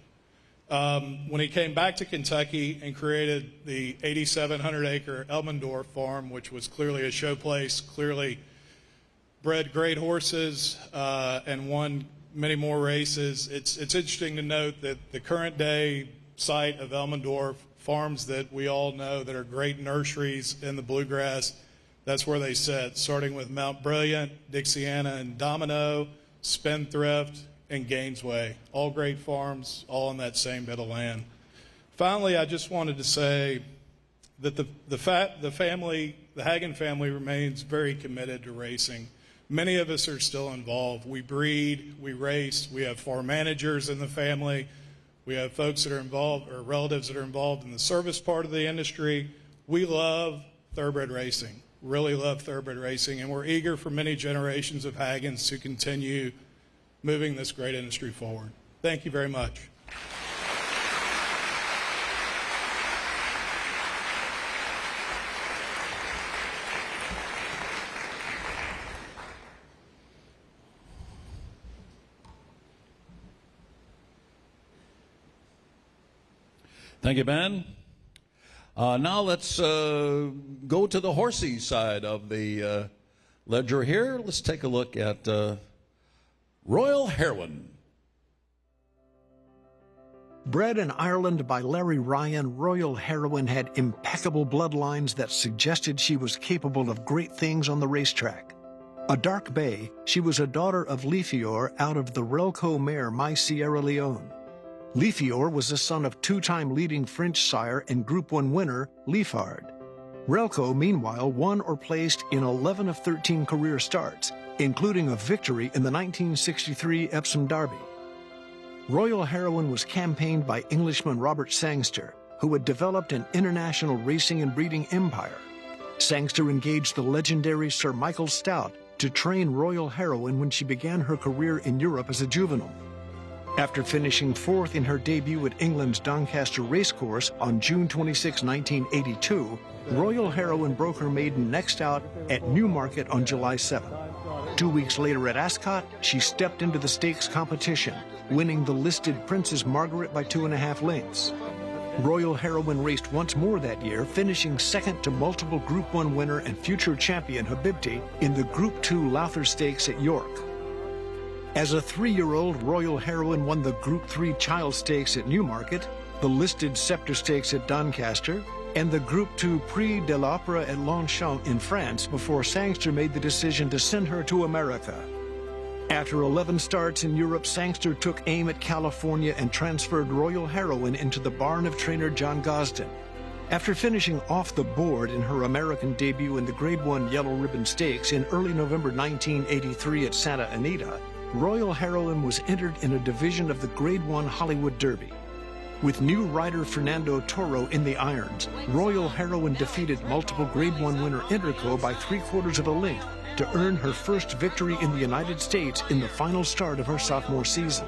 When he came back to Kentucky and created the 8,700-acre Elmendorf farm, which was clearly a showplace, clearly bred great horses and won many more races, it's interesting to note that the current day site of Elmendorf, farms that we all know that are great nurseries in the bluegrass, that's where they sit, starting with Mount Brilliant, Dixiana and Domino, Spendthrift, and Gainesway. All great farms, all on that same bit of land. Finally, I just wanted to say that the Haggin family remains very committed to racing. Many of us are still involved. We breed, we race, we have farm managers in the family. We have folks that are involved, or relatives that are involved in the service part of the industry. We love thoroughbred racing, really love thoroughbred racing, and we're eager for many generations of Haggins to continue moving this great industry forward. Thank you very much. Thank you, Ben. Now let's go to the horsey side of the ledger here. Let's take a look at Royal Heroine. Bred in Ireland by Larry Ryan, Royal Heroine had impeccable bloodlines that suggested she was capable of great things on the racetrack. A dark bay, she was a daughter of Leafior out of the Relco mare My Sierra Leone. Leafior was the son of 2-time leading French sire and Group 1 winner Liefard. Relco, meanwhile, won or placed in 11 of 13 career starts, including a victory in the 1963 Epsom Derby. Royal Heroine was campaigned by Englishman Robert Sangster, who had developed an international racing and breeding empire. Sangster engaged the legendary Sir Michael Stout to train Royal Heroine when she began her career in Europe as a juvenile. After finishing fourth in her debut at England's Doncaster Racecourse on June 26, 1982, Royal Heroine broke her maiden next out at Newmarket on July 7. 2 weeks later at Ascot, she stepped into the stakes competition, winning the listed Princess Margaret by 2.5 lengths. Royal Heroine raced once more that year, finishing second to multiple Group 1 winner and future champion Habibti in the Group 2 Lowther Stakes at York. As a 3-year-old, Royal Heroine won the Group 3 Child Stakes at Newmarket, the listed Scepter Stakes at Doncaster, and the Group 2 Prix de l'Opera at Longchamp in France before Sangster made the decision to send her to America. After 11 starts in Europe, Sangster took aim at California and transferred Royal Heroine into the barn of trainer John Gosden. After finishing off the board in her American debut in the Grade 1 Yellow Ribbon Stakes in early November 1983 at Santa Anita, Royal Heroine was entered in a division of the Grade 1 Hollywood Derby. With new rider Fernando Toro in the irons, Royal Heroine defeated multiple Grade 1 winner Interco by 3/4 of a length to earn her first victory in the United States in the final start of her sophomore season.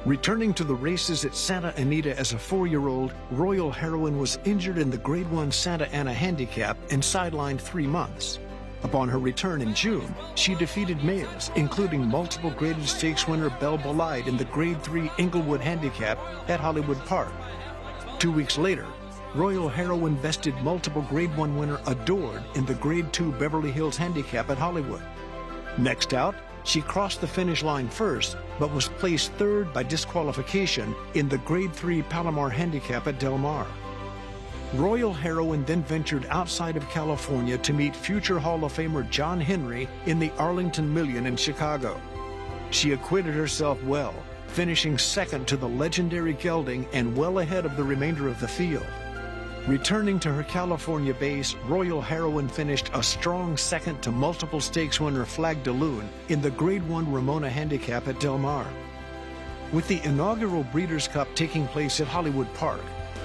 Returning to the races at Santa Anita as a 4-year-old, Royal Heroine was injured in the Grade 1 Santa Ana Handicap and sidelined 3 months. Upon her return in June, she defeated males, including multiple graded stakes winner Belle Bolide in the Grade 3 Inglewood Handicap at Hollywood Park. 2 weeks later, Royal Heroine bested multiple Grade 1 winner Adored in the Grade 2 Beverly Hills Handicap at Hollywood. Next out, she crossed the finish line first, but was placed third by disqualification in the Grade 3 Palomar Handicap at Del Mar. Royal Heroine then ventured outside of California to meet future Hall of Famer John Henry in the Arlington Million in Chicago. She acquitted herself well, finishing second to the legendary gelding and well ahead of the remainder of the field. Returning to her California base, Royal Heroine finished a strong second to multiple stakes winner Flag de Lune in the Grade 1 Ramona Handicap at Del Mar. With the inaugural Breeders' Cup taking place at Hollywood Park,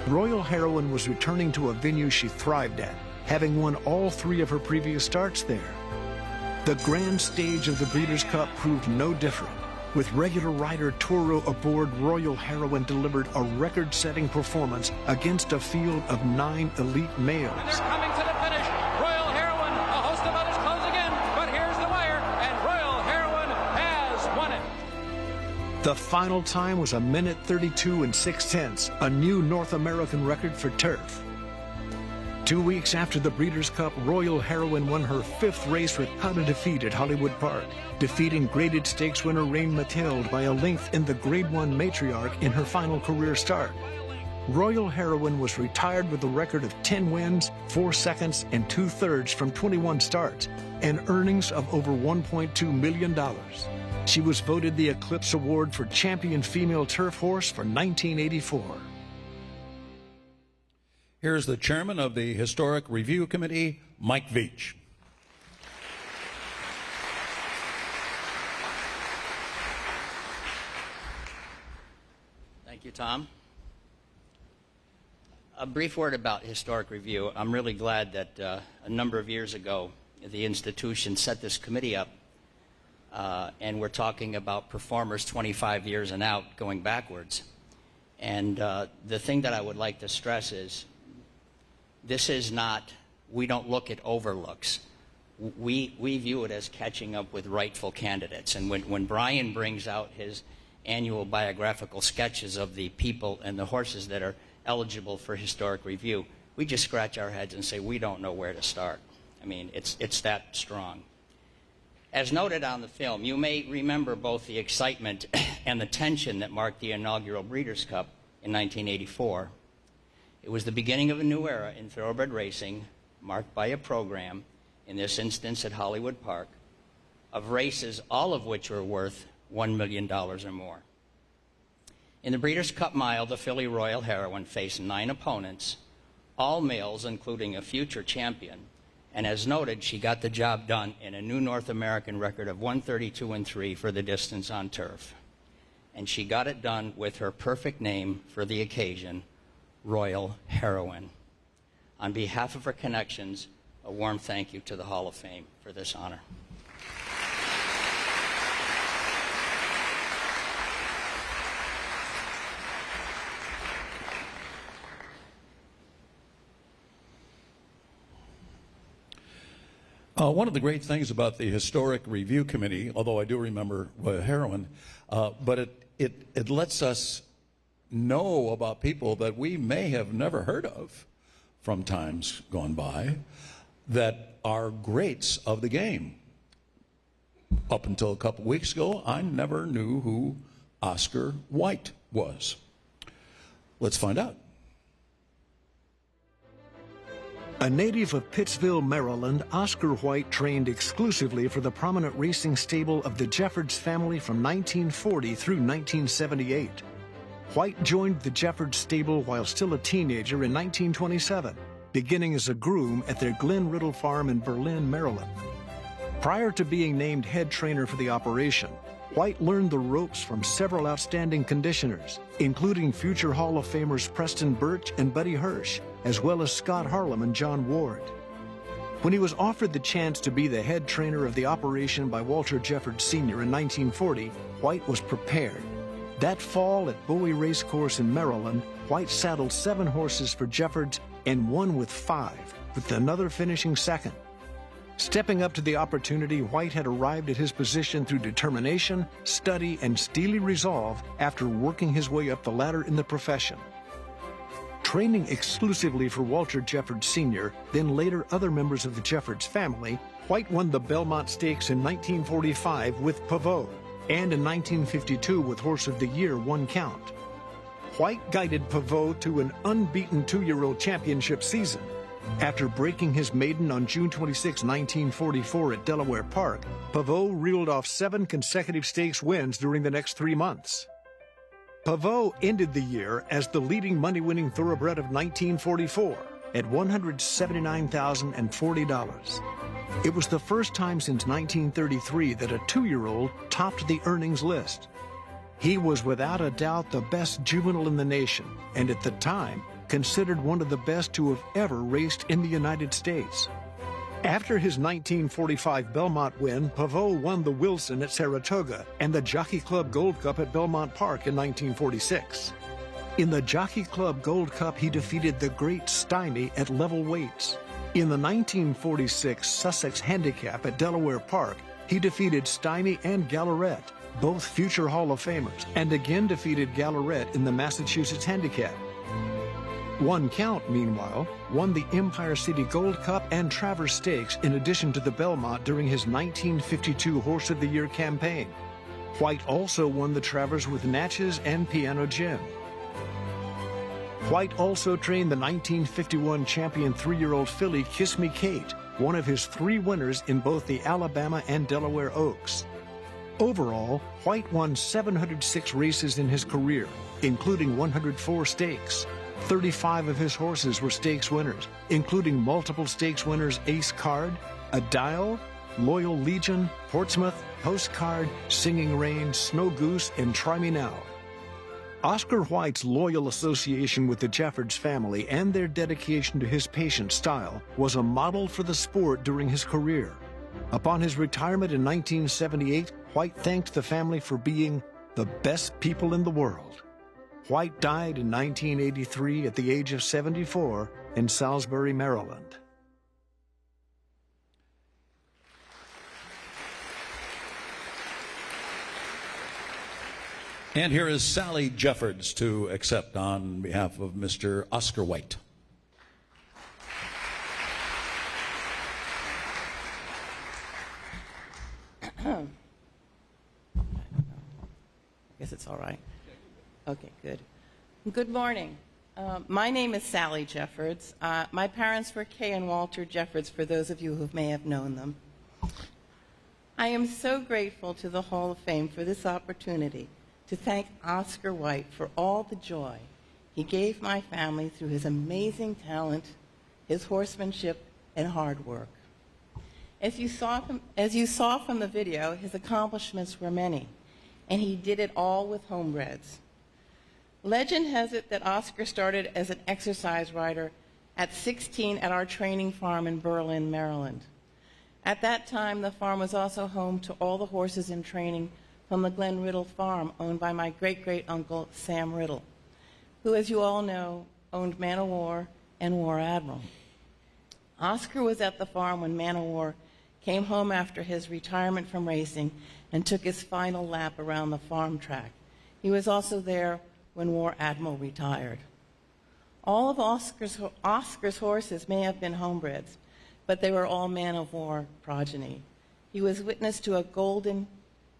Royal Heroine was returning to a venue she thrived at, having won all 3 of her previous starts there. The grand stage of the Breeders' Cup proved no different. With regular rider Toro aboard, Royal Heroine delivered a record-setting performance against a field of 9 elite males. And they're coming to the finish. Royal Heroine, a host of others closing in, but here's the wire, and Royal Heroine has won it. The final time was 1:32 and 6/10, a new North American record for turf. 2 weeks after the Breeders' Cup, Royal Heroine won her 5th race without a defeat at Hollywood Park, defeating graded stakes winner Reine Mathilde by a length in the Grade 1 Matriarch in her final career start. Royal Heroine was retired with a record of 10 wins, 4 seconds, and 2/3 from 21 starts, and earnings of over $1.2 million. She was voted the Eclipse Award for Champion Female Turf Horse for 1984. Here's the chairman of the Historic Review Committee, Mike Veach. Thank you, Tom. A brief word about Historic Review. I'm really glad that a number of years ago, the institution set this committee up, and we're talking about performers 25 years and out, going backwards. And the thing that I would like to stress is, this is not, we don't look at overlooks. We view it as catching up with rightful candidates. And when Brian brings out his annual biographical sketches of the people and the horses that are eligible for Historic Review, we just scratch our heads and say, we don't know where to start. I mean, it's that strong. As noted on the film, you may remember both the excitement and the tension that marked the inaugural Breeders' Cup in 1984. It was the beginning of a new era in thoroughbred racing, marked by a program, in this instance at Hollywood Park, of races, all of which were worth $1 million or more. In the Breeders' Cup Mile, the filly Royal Heroine faced 9 opponents, all males, including a future champion. And as noted, she got the job done in a new North American record of 132-3 for the distance on turf. And she got it done with her perfect name for the occasion, Royal Heroine. On behalf of her connections, a warm thank you to the Hall of Fame for this honor. One of the great things about the Historic Review Committee, although I do remember Heroine, but it lets us know about people that we may have never heard of from times gone by that are greats of the game. Up until a couple weeks ago, I never knew who Oscar White was. Let's find out. A native of Pittsville, Maryland, Oscar White trained exclusively for the prominent racing stable of the Jeffords family from 1940 through 1978. White joined the Jeffords stable while still a teenager in 1927, beginning as a groom at their Glen Riddle farm in Berlin, Maryland. Prior to being named head trainer for the operation, White learned the ropes from several outstanding conditioners, including future Hall of Famers Preston Birch and Buddy Hirsch, as well as Scott Harlem and John Ward. When he was offered the chance to be the head trainer of the operation by Walter Jeffords Sr. in 1940, White was prepared. That fall at Bowie Racecourse in Maryland, White saddled 7 horses for Jeffords and won with 5, with another finishing second. Stepping up to the opportunity, White had arrived at his position through determination, study, and steely resolve after working his way up the ladder in the profession. Training exclusively for Walter Jeffords Sr., then later other members of the Jeffords family, White won the Belmont Stakes in 1945 with Pavot, and in 1952 with Horse of the Year One Count. White guided Pavot to an unbeaten 2-year-old championship season. After breaking his maiden on June 26, 1944 at Delaware Park, Pavot reeled off 7 consecutive stakes wins during the next 3 months. Pavot ended the year as the leading money-winning thoroughbred of 1944 at $179,040. It was the first time since 1933 that a 2-year-old topped the earnings list. He was without a doubt the best juvenile in the nation, and at the time, considered one of the best to have ever raced in the United States. After his 1945 Belmont win, Pavot won the Wilson at Saratoga and the Jockey Club Gold Cup at Belmont Park in 1946. In the Jockey Club Gold Cup, he defeated the great Stymie at level weights. In the 1946 Sussex Handicap at Delaware Park, he defeated Stymie and Gallaret, both future Hall of Famers, and again defeated Gallaret in the Massachusetts Handicap. One Count, meanwhile, won the Empire City Gold Cup and Travers Stakes in addition to the Belmont during his 1952 Horse of the Year campaign. White also won the Travers with Natchez and Piano Jim. White also trained the 1951 champion 3-year-old filly Kiss Me Kate, one of his 3 winners in both the Alabama and Delaware Oaks. Overall, White won 706 races in his career, including 104 stakes. 35 of his horses were stakes winners, including multiple stakes winners Ace Card, A Dial, Loyal Legion, Portsmouth, Postcard, Singing Rain, Snow Goose, and Try Me Now. Oscar White's loyal association with the Jeffords family and their dedication to his patient style was a model for the sport during his career. Upon his retirement in 1978, White thanked the family for being the best people in the world. White died in 1983 at the age of 74 in Salisbury, Maryland. And here is Sally Jeffords to accept on behalf of Mr. Oscar White. I guess it's all right. Okay, good. Good morning. My name is Sally Jeffords. My parents were Kay and Walter Jeffords, for those of you who may have known them. I am so grateful to the Hall of Fame for this opportunity to thank Oscar White for all the joy he gave my family through his amazing talent, his horsemanship, and hard work. As you saw from the video, his accomplishments were many, and he did it all with homebreds. Legend has it that Oscar started as an exercise rider at 16 at our training farm in Berlin, Maryland. At that time, the farm was also home to all the horses in training from the Glen Riddle farm, owned by my great-great-uncle Sam Riddle, who, as you all know, owned Man o' War and War Admiral. Oscar was at the farm when Man o' War came home after his retirement from racing and took his final lap around the farm track. He was also there when War Admiral retired. All of Oscar's horses may have been homebreds, but they were all Man o' War progeny. He was witness to a golden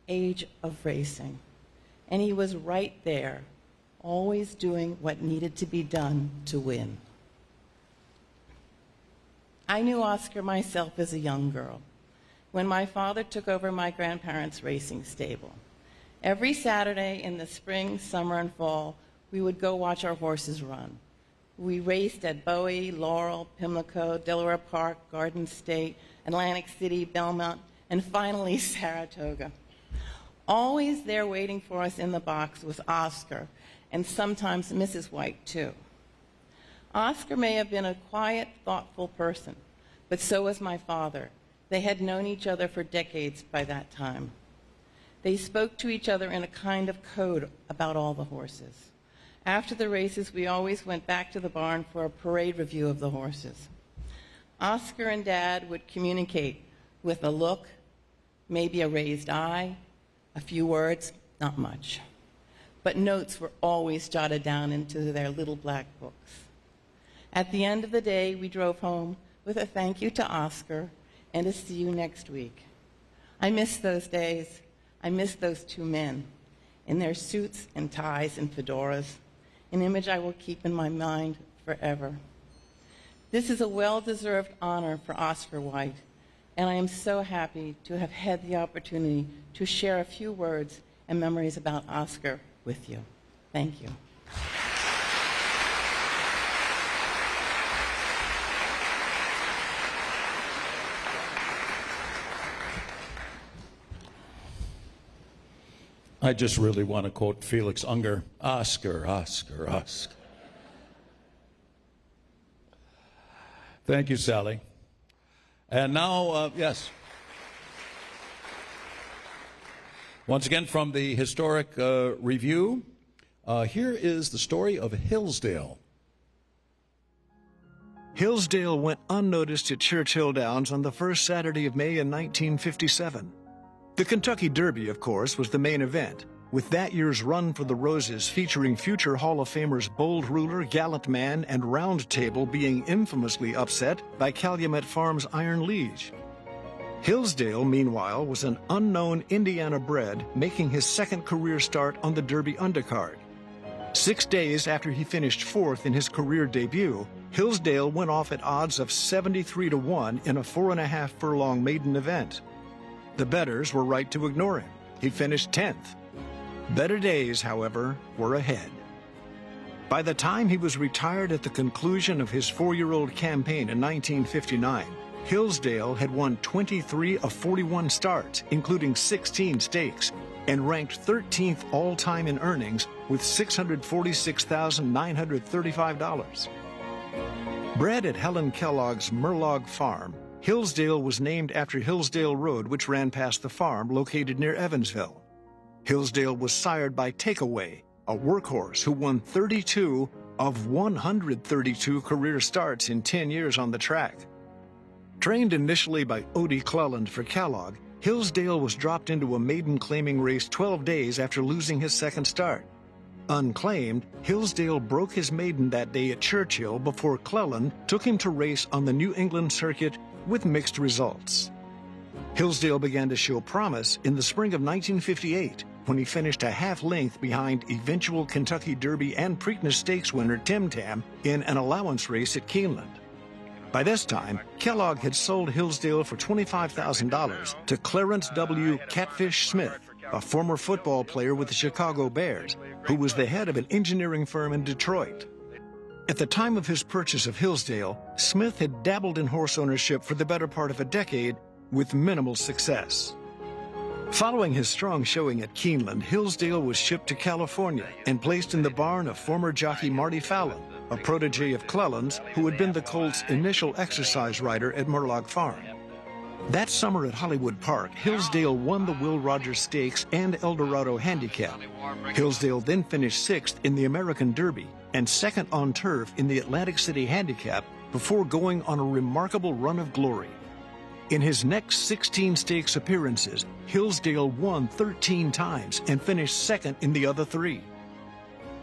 age of racing, and he was right there, always doing what needed to be done to win. I knew Oscar myself as a young girl, when my father took over my grandparents' racing stable. Every Saturday in the spring, summer, and fall, we would go watch our horses run. We raced at Bowie, Laurel, Pimlico, Delaware Park, Garden State, Atlantic City, Belmont, and finally Saratoga. Always there waiting for us in the box was Oscar, and sometimes Mrs. White, too. Oscar may have been a quiet, thoughtful person, but so was my father. They had known each other for decades by that time. They spoke to each other in a kind of code about all the horses. After the races, we always went back to the barn for a parade review of the horses. Oscar and Dad would communicate with a look, maybe a raised eye, a few words, not much. But notes were always jotted down into their little black books. At the end of the day, we drove home with a thank you to Oscar and a see you next week. I miss those days. I miss those two men in their suits and ties and fedoras, an image I will keep in my mind forever. This is a well-deserved honor for Oscar White, and I am so happy to have had the opportunity to share a few words and memories about Oscar with you. Thank you. I just really want to quote Felix Unger, Oscar, Oscar, Oscar. Thank you, Sally. And now, yes. Once again, from the Historic Review, here is the story of Hillsdale. Hillsdale went unnoticed at Churchill Downs on the first Saturday of May in 1957. The Kentucky Derby, of course, was the main event, with that year's Run for the Roses featuring future Hall of Famers Bold Ruler, Gallant Man, and Round Table being infamously upset by Calumet Farms' Iron Liege. Hillsdale, meanwhile, was an unknown Indiana bred making his second career start on the Derby undercard. 6 days after he finished fourth in his career debut, Hillsdale went off at odds of 73-1 in a 4.5 furlong maiden event. The bettors were right to ignore him. He finished 10th. Better days, however, were ahead. By the time he was retired at the conclusion of his 4-year-old campaign in 1959, Hillsdale had won 23 of 41 starts, including 16 stakes, and ranked 13th all-time in earnings with $646,935. Bred at Helen Kellogg's Murlog Farm, Hillsdale was named after Hillsdale Road, which ran past the farm located near Evansville. Hillsdale was sired by Takeaway, a workhorse who won 32 of 132 career starts in 10 years on the track. Trained initially by Odie Cleland for Kellogg, Hillsdale was dropped into a maiden claiming race 12 days after losing his second start. Unclaimed, Hillsdale broke his maiden that day at Churchill before Cleland took him to race on the New England circuit with mixed results. Hillsdale began to show promise in the spring of 1958 when he finished a half length behind eventual Kentucky Derby and Preakness Stakes winner Tim Tam in an allowance race at Keeneland. By this time, Kellogg had sold Hillsdale for $25,000 to Clarence W. Catfish Smith, a former football player with the Chicago Bears, who was the head of an engineering firm in Detroit. At the time of his purchase of Hillsdale, Smith had dabbled in horse ownership for the better part of a decade with minimal success. Following his strong showing at Keeneland, Hillsdale was shipped to California and placed in the barn of former jockey Marty Fallon, a protege of Clelland's who had been the colt's initial exercise rider at Murlock Farm. That summer at Hollywood Park, Hillsdale won the Will Rogers Stakes and Eldorado Handicap. Hillsdale then finished 6th in the American Derby and 2nd on turf in the Atlantic City Handicap before going on a remarkable run of glory. In his next 16 stakes appearances, Hillsdale won 13 times and finished 2nd in the other 3.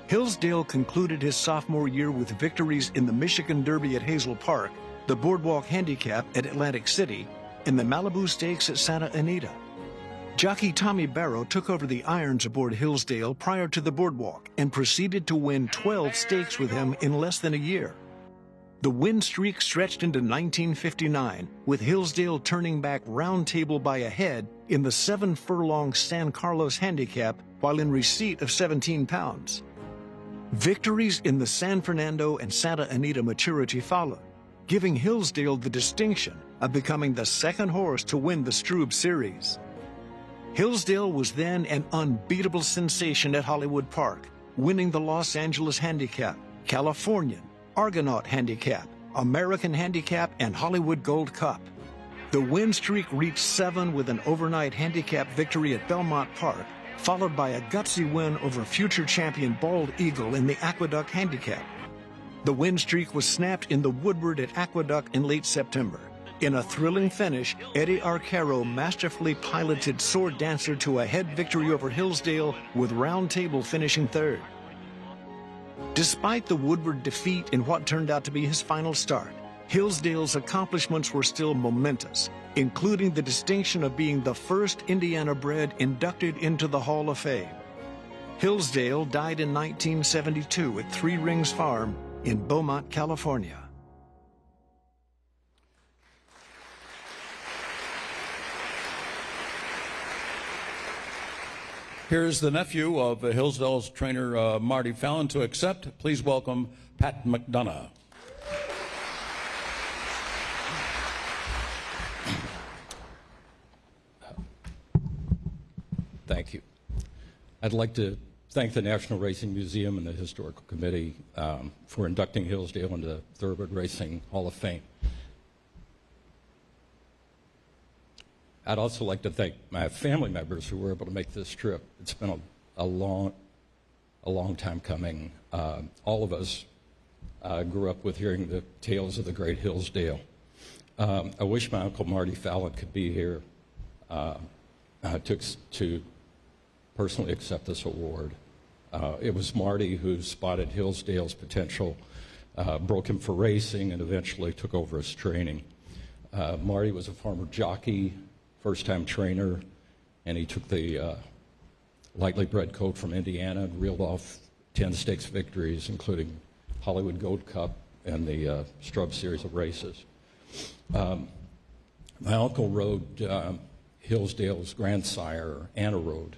Hillsdale concluded his sophomore year with victories in the Michigan Derby at Hazel Park, the Boardwalk Handicap at Atlantic City, and the Malibu Stakes at Santa Anita. Jockey Tommy Barrow took over the irons aboard Hillsdale prior to the Boardwalk and proceeded to win 12 stakes with him in less than a year. The win streak stretched into 1959, with Hillsdale turning back Round Table by a head in the 7-furlong San Carlos Handicap while in receipt of 17 pounds. Victories in the San Fernando and Santa Anita Maturity followed, giving Hillsdale the distinction of becoming the 2nd horse to win the Strube Series. Hillsdale was then an unbeatable sensation at Hollywood Park, winning the Los Angeles Handicap, Californian, Argonaut Handicap, American Handicap, and Hollywood Gold Cup. The win streak reached 7 with an overnight handicap victory at Belmont Park, followed by a gutsy win over future champion Bald Eagle in the Aqueduct Handicap. The win streak was snapped in the Woodward at Aqueduct in late September. In a thrilling finish, Eddie Arcaro masterfully piloted Sword Dancer to a head victory over Hillsdale, with Round Table finishing 3rd. Despite the Woodward defeat in what turned out to be his final start, Hillsdale's accomplishments were still momentous, including the distinction of being the first Indiana-bred inducted into the Hall of Fame. Hillsdale died in 1972 at Three Rings Farm in Beaumont, California. Here's the nephew of Hillsdale's trainer Marty Fallon to accept. Please welcome Pat McDonough. Thank you. I'd like to thank the National Racing Museum and the Historical Committee for inducting Hillsdale into the Thoroughbred Racing Hall of Fame. I'd also like to thank my family members who were able to make this trip. It's been a long time coming. All of us grew up with hearing the tales of the great Hillsdale. I wish my Uncle Marty Fallon could be here to personally accept this award. It was Marty who spotted Hillsdale's potential, broke him for racing, and eventually took over his training. Marty was a former jockey, first-time trainer, and he took the lightly bred colt from Indiana and reeled off 10 stakes victories, including Hollywood Gold Cup and the Strub series of races. My uncle rode Hillsdale's grandsire, Anna Rode,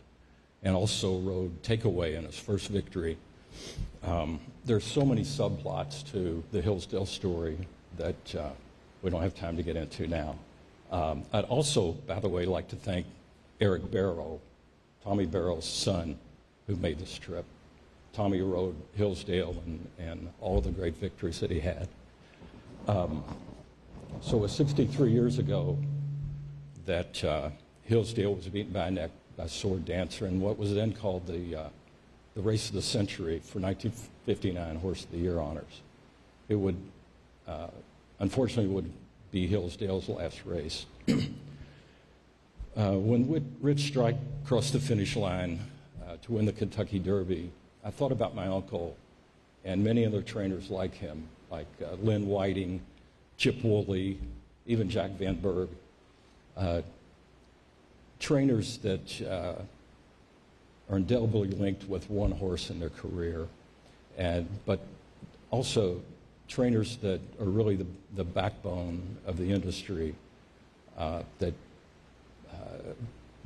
and also rode Takeaway in his first victory. There's so many subplots to the Hillsdale story that we don't have time to get into now. I'd also, by the way, like to thank Eric Barrow, Tommy Barrow's son, who made this trip. Tommy rode Hillsdale and all the great victories that he had. So it was 63 years ago that Hillsdale was beaten by a neck by Sword Dancer in what was then called the race of the century for 1959 Horse of the Year honors. It would, unfortunately, be Hillsdale's last race. When Rich Strike crossed the finish line to win the Kentucky Derby, I thought about my uncle and many other trainers like him, like Lynn Whiting, Chip Woolley, even Jack Van Berg. Trainers that are indelibly linked with one horse in their career, but also trainers that are really the backbone of the industry, that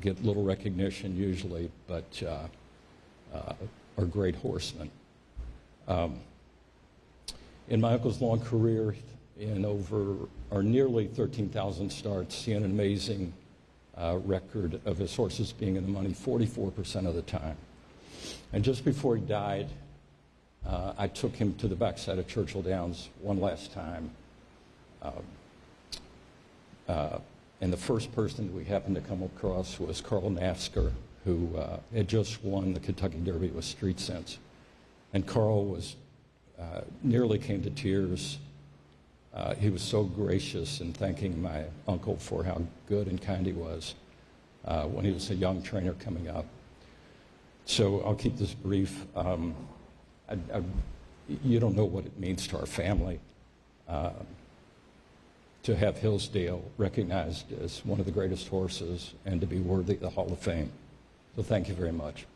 get little recognition usually, but are great horsemen. In my uncle's long career, in nearly 13,000 starts, he had an amazing record of his horses being in the money 44% of the time. And just before he died, I took him to the backside of Churchill Downs one last time. And the first person we happened to come across was Carl Nafsker, who had just won the Kentucky Derby with Street Sense. And Carl was nearly came to tears. He was so gracious in thanking my uncle for how good and kind he was when he was a young trainer coming up. So I'll keep this brief. You don't know what it means to our family to have Hillsdale recognized as one of the greatest horses and to be worthy of the Hall of Fame. So thank you very much.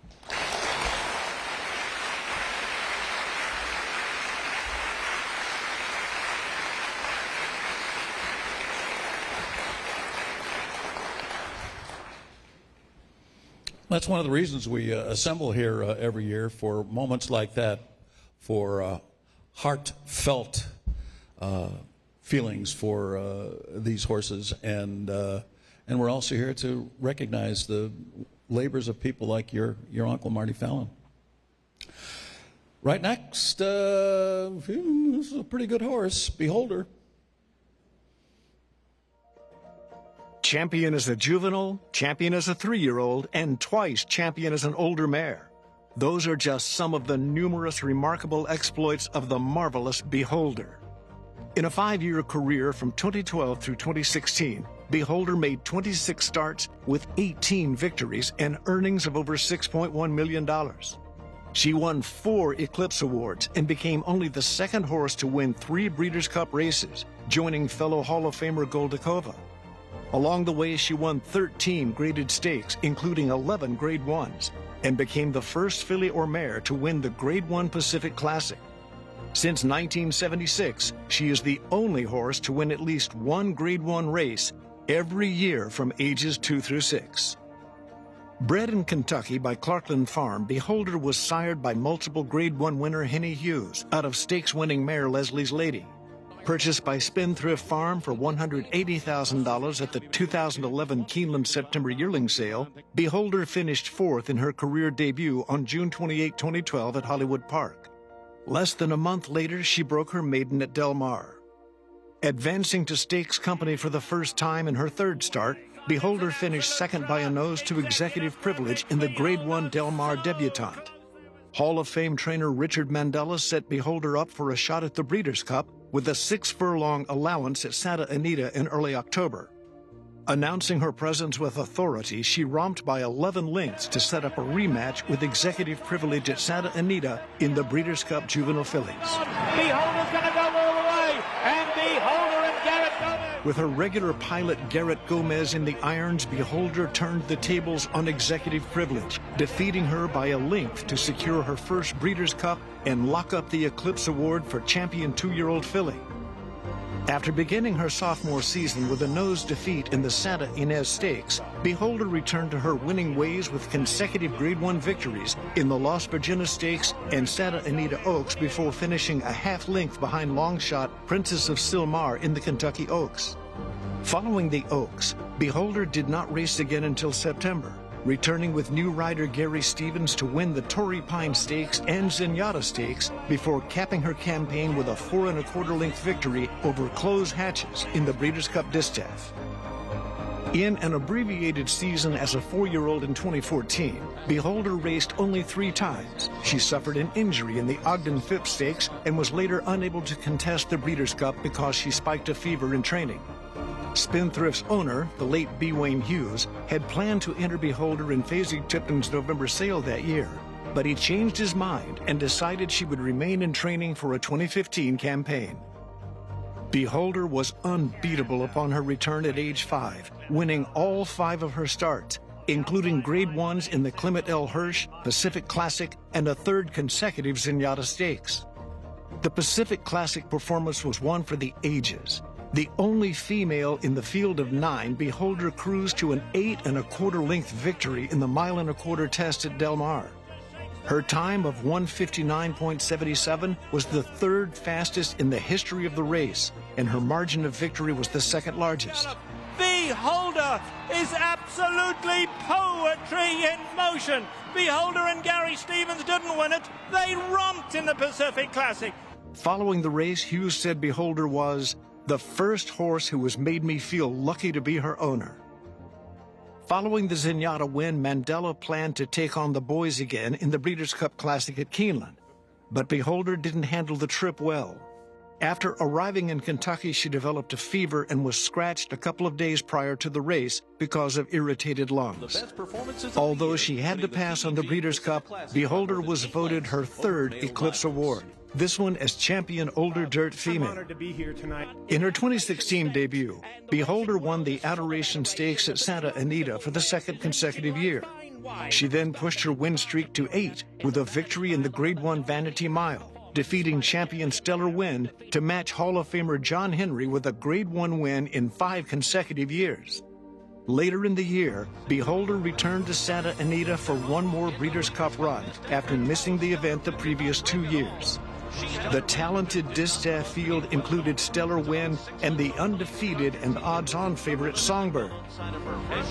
That's one of the reasons we assemble here every year, for moments like that, for heartfelt feelings for these horses, and we're also here to recognize the labors of people like your Uncle Marty Fallon. Right next, this is a pretty good horse, Beholder. Champion as a juvenile, champion as a 3-year-old, and twice champion as an older mare. Those are just some of the numerous remarkable exploits of the marvelous Beholder. In a 5-year career from 2012 through 2016, Beholder made 26 starts with 18 victories and earnings of over $6.1 million. She won 4 Eclipse Awards and became only the second horse to win 3 Breeders' Cup races, joining fellow Hall of Famer Goldakova. Along the way, she won 13 graded stakes, including 11 Grade 1s, and became the first filly or mare to win the Grade 1 Pacific Classic. Since 1976, she is the only horse to win at least one Grade 1 race every year from ages 2 through 6. Bred in Kentucky by Clarkland Farm, Beholder was sired by multiple Grade 1 winner Henny Hughes out of stakes-winning mare Leslie's Lady. Purchased by Spendthrift Farm for $180,000 at the 2011 Keeneland September yearling sale, Beholder finished 4th in her career debut on June 28, 2012 at Hollywood Park. Less than a month later, she broke her maiden at Del Mar. Advancing to stakes company for the first time in her 3rd start, Beholder finished 2nd by a nose to executive privilege in the Grade 1 Del Mar debutante. Hall of Fame trainer Richard Mandela set Beholder up for a shot at the Breeders' Cup with a 6-furlong allowance at Santa Anita in early October. Announcing her presence with authority, she romped by 11 lengths to set up a rematch with executive privilege at Santa Anita in the Breeders' Cup Juvenile Fillies. Beholder's going to go all the way, and Beholder and Garrett Gomez. With her regular pilot Garrett Gomez in the irons, Beholder turned the tables on executive privilege, defeating her by a length to secure her first Breeders' Cup and lock up the Eclipse Award for champion 2-year-old filly. After beginning her sophomore season with a nose defeat in the Santa Ynez Stakes, Beholder returned to her winning ways with consecutive Grade 1 victories in the Las Virginas Stakes and Santa Anita Oaks before finishing a half-length behind longshot Princess of Silmar in the Kentucky Oaks. Following the Oaks, Beholder did not race again until September, returning with new rider Gary Stevens to win the Torrey Pine Stakes and Zenyatta Stakes before capping her campaign with a 4 1/4 length victory over Close Hatches in the Breeders' Cup Distaff. In an abbreviated season as a 4-year-old in 2014, Beholder raced only 3 times. She suffered an injury in the Ogden Phipps Stakes and was later unable to contest the Breeders' Cup because she spiked a fever in training. Spendthrift's owner, the late B. Wayne Hughes, had planned to enter Beholder in Faisy Tipton's November sale that year, but he changed his mind and decided she would remain in training for a 2015 campaign. Beholder was unbeatable upon her return at age 5, winning all 5 of her starts, including Grade 1s in the Clement L. Hirsch, Pacific Classic, and a 3rd consecutive Zenyatta Stakes. The Pacific Classic performance was one for the ages. The only female in the field of 9, Beholder cruised to an 8 1/4 length victory in the 1 1/4 test at Del Mar. Her time of 1:59.77 was the 3rd fastest in the history of the race, and her margin of victory was the 2nd largest. Beholder is absolutely poetry in motion. Beholder and Gary Stevens didn't win it. They romped in the Pacific Classic. Following the race, Hughes said Beholder was the first horse who has made me feel lucky to be her owner. Following the Zenyatta win, Mandela planned to take on the boys again in the Breeders' Cup Classic at Keeneland. But Beholder didn't handle the trip well. After arriving in Kentucky, she developed a fever and was scratched a couple of days prior to the race because of irritated lungs. Although she had to pass on the Breeders' Cup, Beholder was voted her 3rd Eclipse Award, this one as Champion Older Dirt Female. In her 2016 debut, Beholder won the Adoration Stakes at Santa Anita for the 2nd consecutive year. She then pushed her win streak to 8 with a victory in the Grade 1 Vanity Mile, defeating champion Stellar Wind to match Hall of Famer John Henry with a Grade 1 win in 5 consecutive years. Later in the year, Beholder returned to Santa Anita for one more Breeders' Cup run after missing the event the previous 2 years. The talented distaff field included Stellar Wind and the undefeated and odds-on favorite Songbird.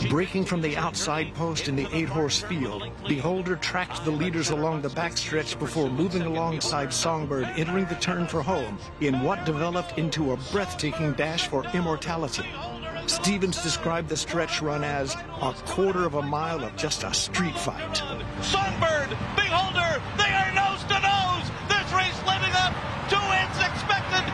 Breaking from the outside post in the 8-horse field, Beholder tracked the leaders along the backstretch before moving alongside Songbird, entering the turn for home in what developed into a breathtaking dash for immortality. Stevens described the stretch run as a 1/4 mile of just a street fight. Songbird, Beholder, they are nose to nose. This race living up to its expected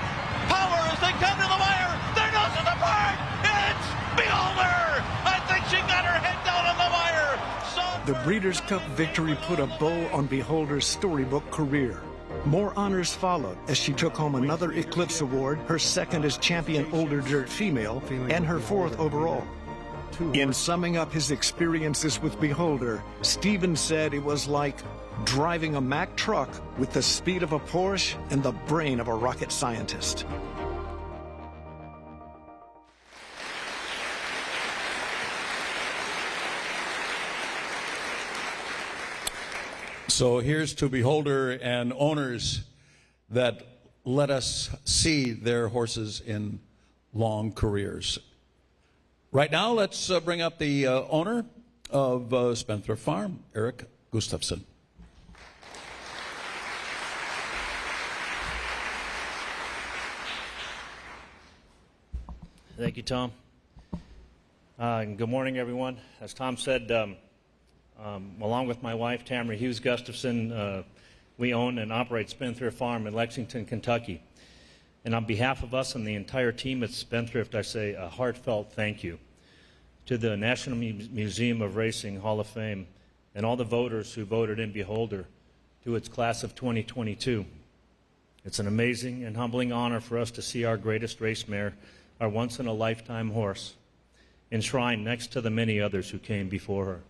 power as they come to the wire. They're noses apart. It's Beholder. I think she got her head down on the wire. The Breeders' Cup victory put a bow on Beholder's storybook career. More honors followed as she took home another Eclipse Award, her 2nd as Champion Older Dirt Female, and her 4th overall. In summing up his experiences with Beholder, Stevens said it was like driving a Mack truck with the speed of a Porsche and the brain of a rocket scientist. So here's to Beholder and owners that let us see their horses in long careers. Right now, let's bring up the owner of Spendthrift Farm, Eric Gustafson. Thank you, Tom. And good morning, everyone. As Tom said, along with my wife, Tamara Hughes Gustafson, we own and operate Spendthrift Farm in Lexington, Kentucky. And on behalf of us and the entire team at Spendthrift, I say a heartfelt thank you to the National Museum of Racing Hall of Fame and all the voters who voted in Beholder to its class of 2022. It's an amazing and humbling honor for us to see our greatest race mare, our once-in-a-lifetime horse, enshrined next to the many others who came before her.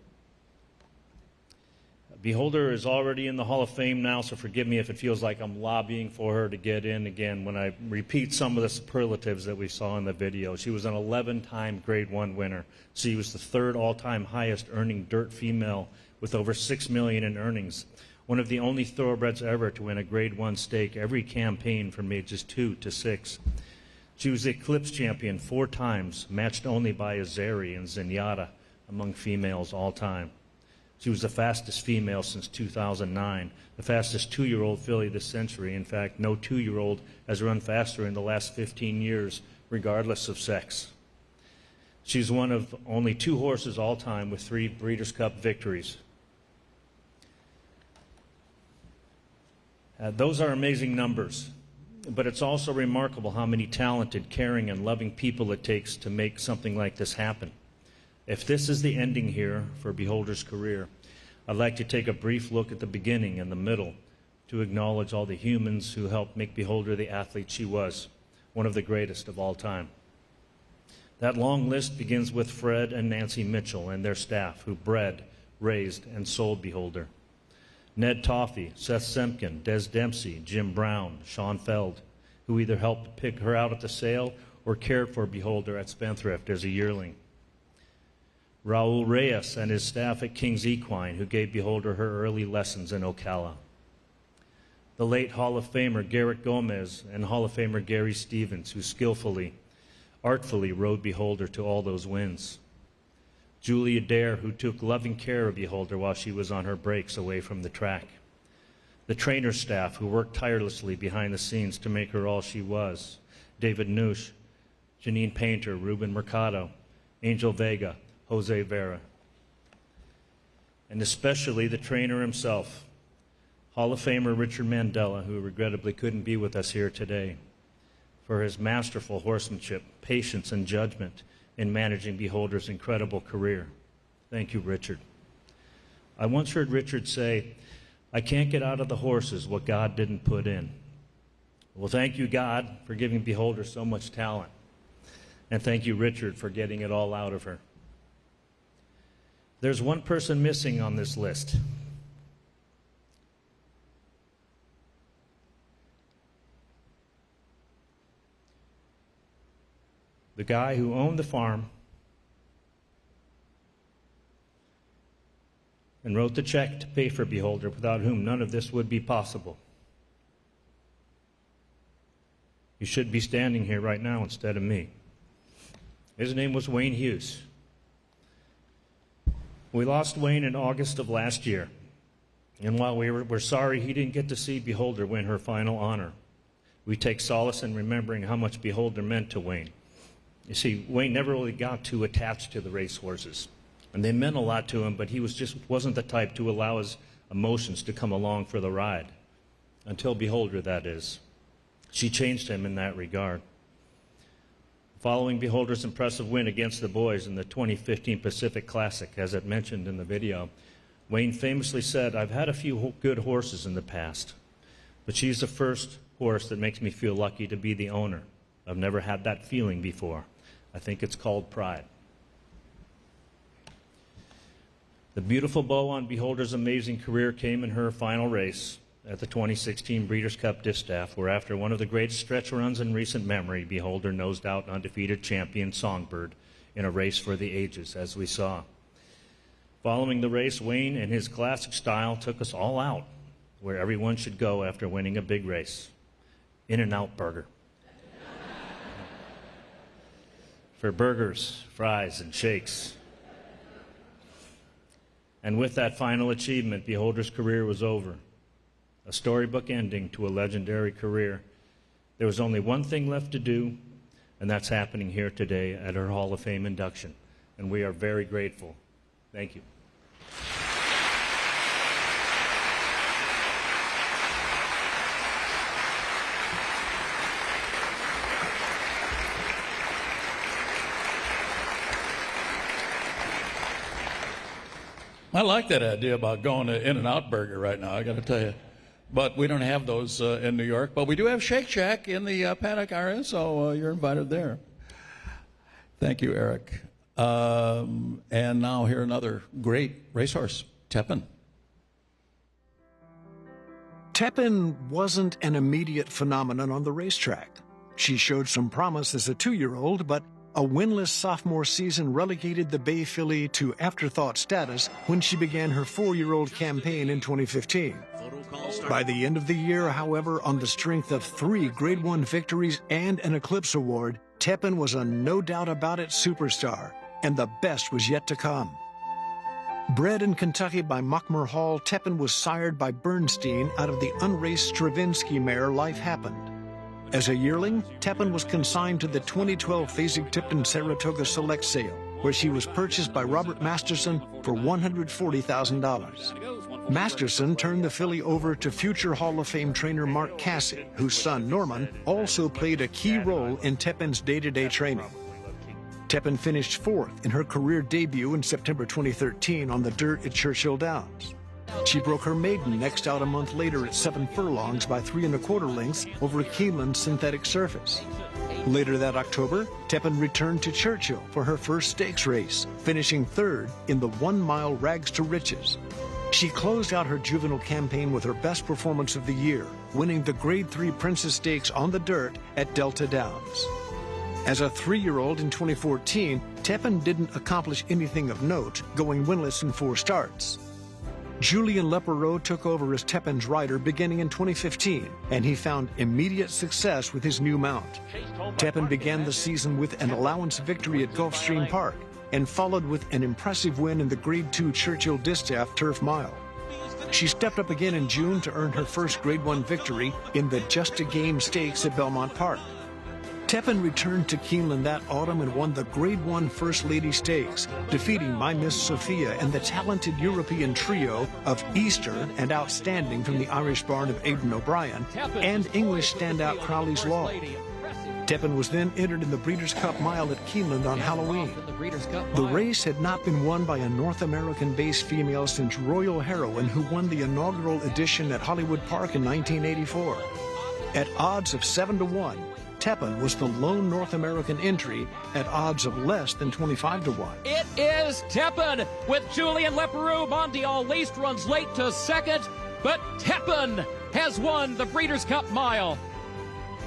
Beholder is already in the Hall of Fame now, so forgive me if it feels like I'm lobbying for her to get in again when I repeat some of the superlatives that we saw in the video. She was an 11-time Grade 1 winner. She was the 3rd all-time highest earning dirt female with over $6 million in earnings. One of the only thoroughbreds ever to win a Grade 1 stake every campaign from ages 2 to 6. She was the Eclipse champion 4 times, matched only by Azeri and Zenyatta among females all time. She was the fastest female since 2009, the fastest 2-year-old filly this century. In fact, no 2-year-old has run faster in the last 15 years, regardless of sex. She's one of only 2 horses all time with 3 Breeders' Cup victories. Those are amazing numbers, but it's also remarkable how many talented, caring, and loving people it takes to make something like this happen. If this is the ending here for Beholder's career, I'd like to take a brief look at the beginning and the middle to acknowledge all the humans who helped make Beholder the athlete she was, one of the greatest of all time. That long list begins with Fred and Nancy Mitchell and their staff who bred, raised, and sold Beholder. Ned Toffey, Seth Semken, Des Dempsey, Jim Brown, Sean Feld, who either helped pick her out at the sale or cared for Beholder at Spendthrift as a yearling. Raul Reyes and his staff at King's Equine, who gave Beholder her early lessons in Ocala. The late Hall of Famer Garrett Gomez and Hall of Famer Gary Stevens, who skillfully, artfully rode Beholder to all those wins. Julia Dare, who took loving care of Beholder while she was on her breaks away from the track. The trainer staff, who worked tirelessly behind the scenes to make her all she was. David Noosh, Janine Painter, Ruben Mercado, Angel Vega, Jose Vera. And especially the trainer himself, Hall of Famer Richard Mandela, who regrettably couldn't be with us here today, for his masterful horsemanship, patience, and judgment in managing Beholder's incredible career. Thank you, Richard. I once heard Richard say, "I can't get out of the horses what God didn't put in." Well, thank you, God, for giving Beholder so much talent. And thank you, Richard, for getting it all out of her. There's one person missing on this list. The guy who owned the farm and wrote the check to pay for Beholder, without whom none of this would be possible. You should be standing here right now instead of me. His name was Wayne Hughes. We lost Wayne in August of last year, and while we're sorry he didn't get to see Beholder win her final honor, we take solace in remembering how much Beholder meant to Wayne. You see, Wayne never really got too attached to the racehorses, and they meant a lot to him, but he wasn't the type to allow his emotions to come along for the ride. Until Beholder, that is. She changed him in that regard. Following Beholder's impressive win against the boys in the 2015 Pacific Classic, as it mentioned in the video, Wayne famously said, "I've had a few good horses in the past, but she's the first horse that makes me feel lucky to be the owner. I've never had that feeling before. I think it's called pride." The beautiful bow on Beholder's amazing career came in her final race at the 2016 Breeders' Cup Distaff, where after one of the greatest stretch runs in recent memory, Beholder nosed out undefeated champion Songbird in a race for the ages, as we saw. Following the race, Wayne, in his classic style, took us all out, where everyone should go after winning a big race. In-N-Out Burger. For burgers, fries, and shakes. And with that final achievement, Beholder's career was over. A storybook ending to a legendary career. There was only one thing left to do, and that's happening here today at her Hall of Fame induction. And we are very grateful. Thank you. I like that idea about going to In-N-Out Burger right now, I got to tell you. But we don't have those in New York. But we do have Shake Shack in the paddock area, so you're invited there. Thank you, Eric. And now here another great racehorse, Tepin. Tepin wasn't an immediate phenomenon on the racetrack. She showed some promise as a 2-year-old, but a winless sophomore season relegated the Bay filly to afterthought status when she began her 4-year-old campaign in 2015. By the end of the year, however, on the strength of 3 Grade 1 victories and an Eclipse Award, Tepin was a no-doubt-about-it superstar, and the best was yet to come. Bred in Kentucky by Mockmer Hall, Tepin was sired by Bernstein out of the unraced Stravinsky mare Life Happened. As a yearling, Tepin was consigned to the 2012 Fasig-Tipton Saratoga Select Sale, where she was purchased by Robert Masterson for $140,000. Masterson turned the filly over to future Hall of Fame trainer Mark Cassidy, whose son Norman also played a key role in Tepin's day-to-day training. Tepin finished 4th in her career debut in September 2013 on the dirt at Churchill Downs. She broke her maiden next out a month later at 7 furlongs by 3 1/4 lengths over a Keeneland synthetic surface. Later that October, Tepin returned to Churchill for her first stakes race, finishing 3rd in the 1-mile Rags to Riches. She closed out her juvenile campaign with her best performance of the year, winning the Grade 3 Princess Stakes on the dirt at Delta Downs. As a 3-year-old in 2014, Tepin didn't accomplish anything of note, going winless in 4 starts. Julien Lepereau took over as Tepin's rider beginning in 2015, and he found immediate success with his new mount. Tepin began the season with an allowance victory at Gulfstream Park and followed with an impressive win in the Grade 2 Churchill Distaff Turf Mile. She stepped up again in June to earn her first Grade 1 victory in the Just a Game Stakes at Belmont Park. Tepin returned to Keeneland that autumn and won the Grade 1 First Lady Stakes, defeating My Miss Sophia and the talented European trio of Easter and Outstanding from the Irish barn of Aidan O'Brien and English standout Crowley's Law. Tepin was then entered in the Breeders' Cup Mile at Keeneland on Halloween. The race had not been won by a North American-based female since Royal Heroine, who won the inaugural edition at Hollywood Park in 1984. At odds of 7-1, Tepin was the lone North American entry at odds of less than 25-1. It is Tepin with Julien Lepereau. Mondial Least runs late to second, but Tepin has won the Breeders' Cup Mile.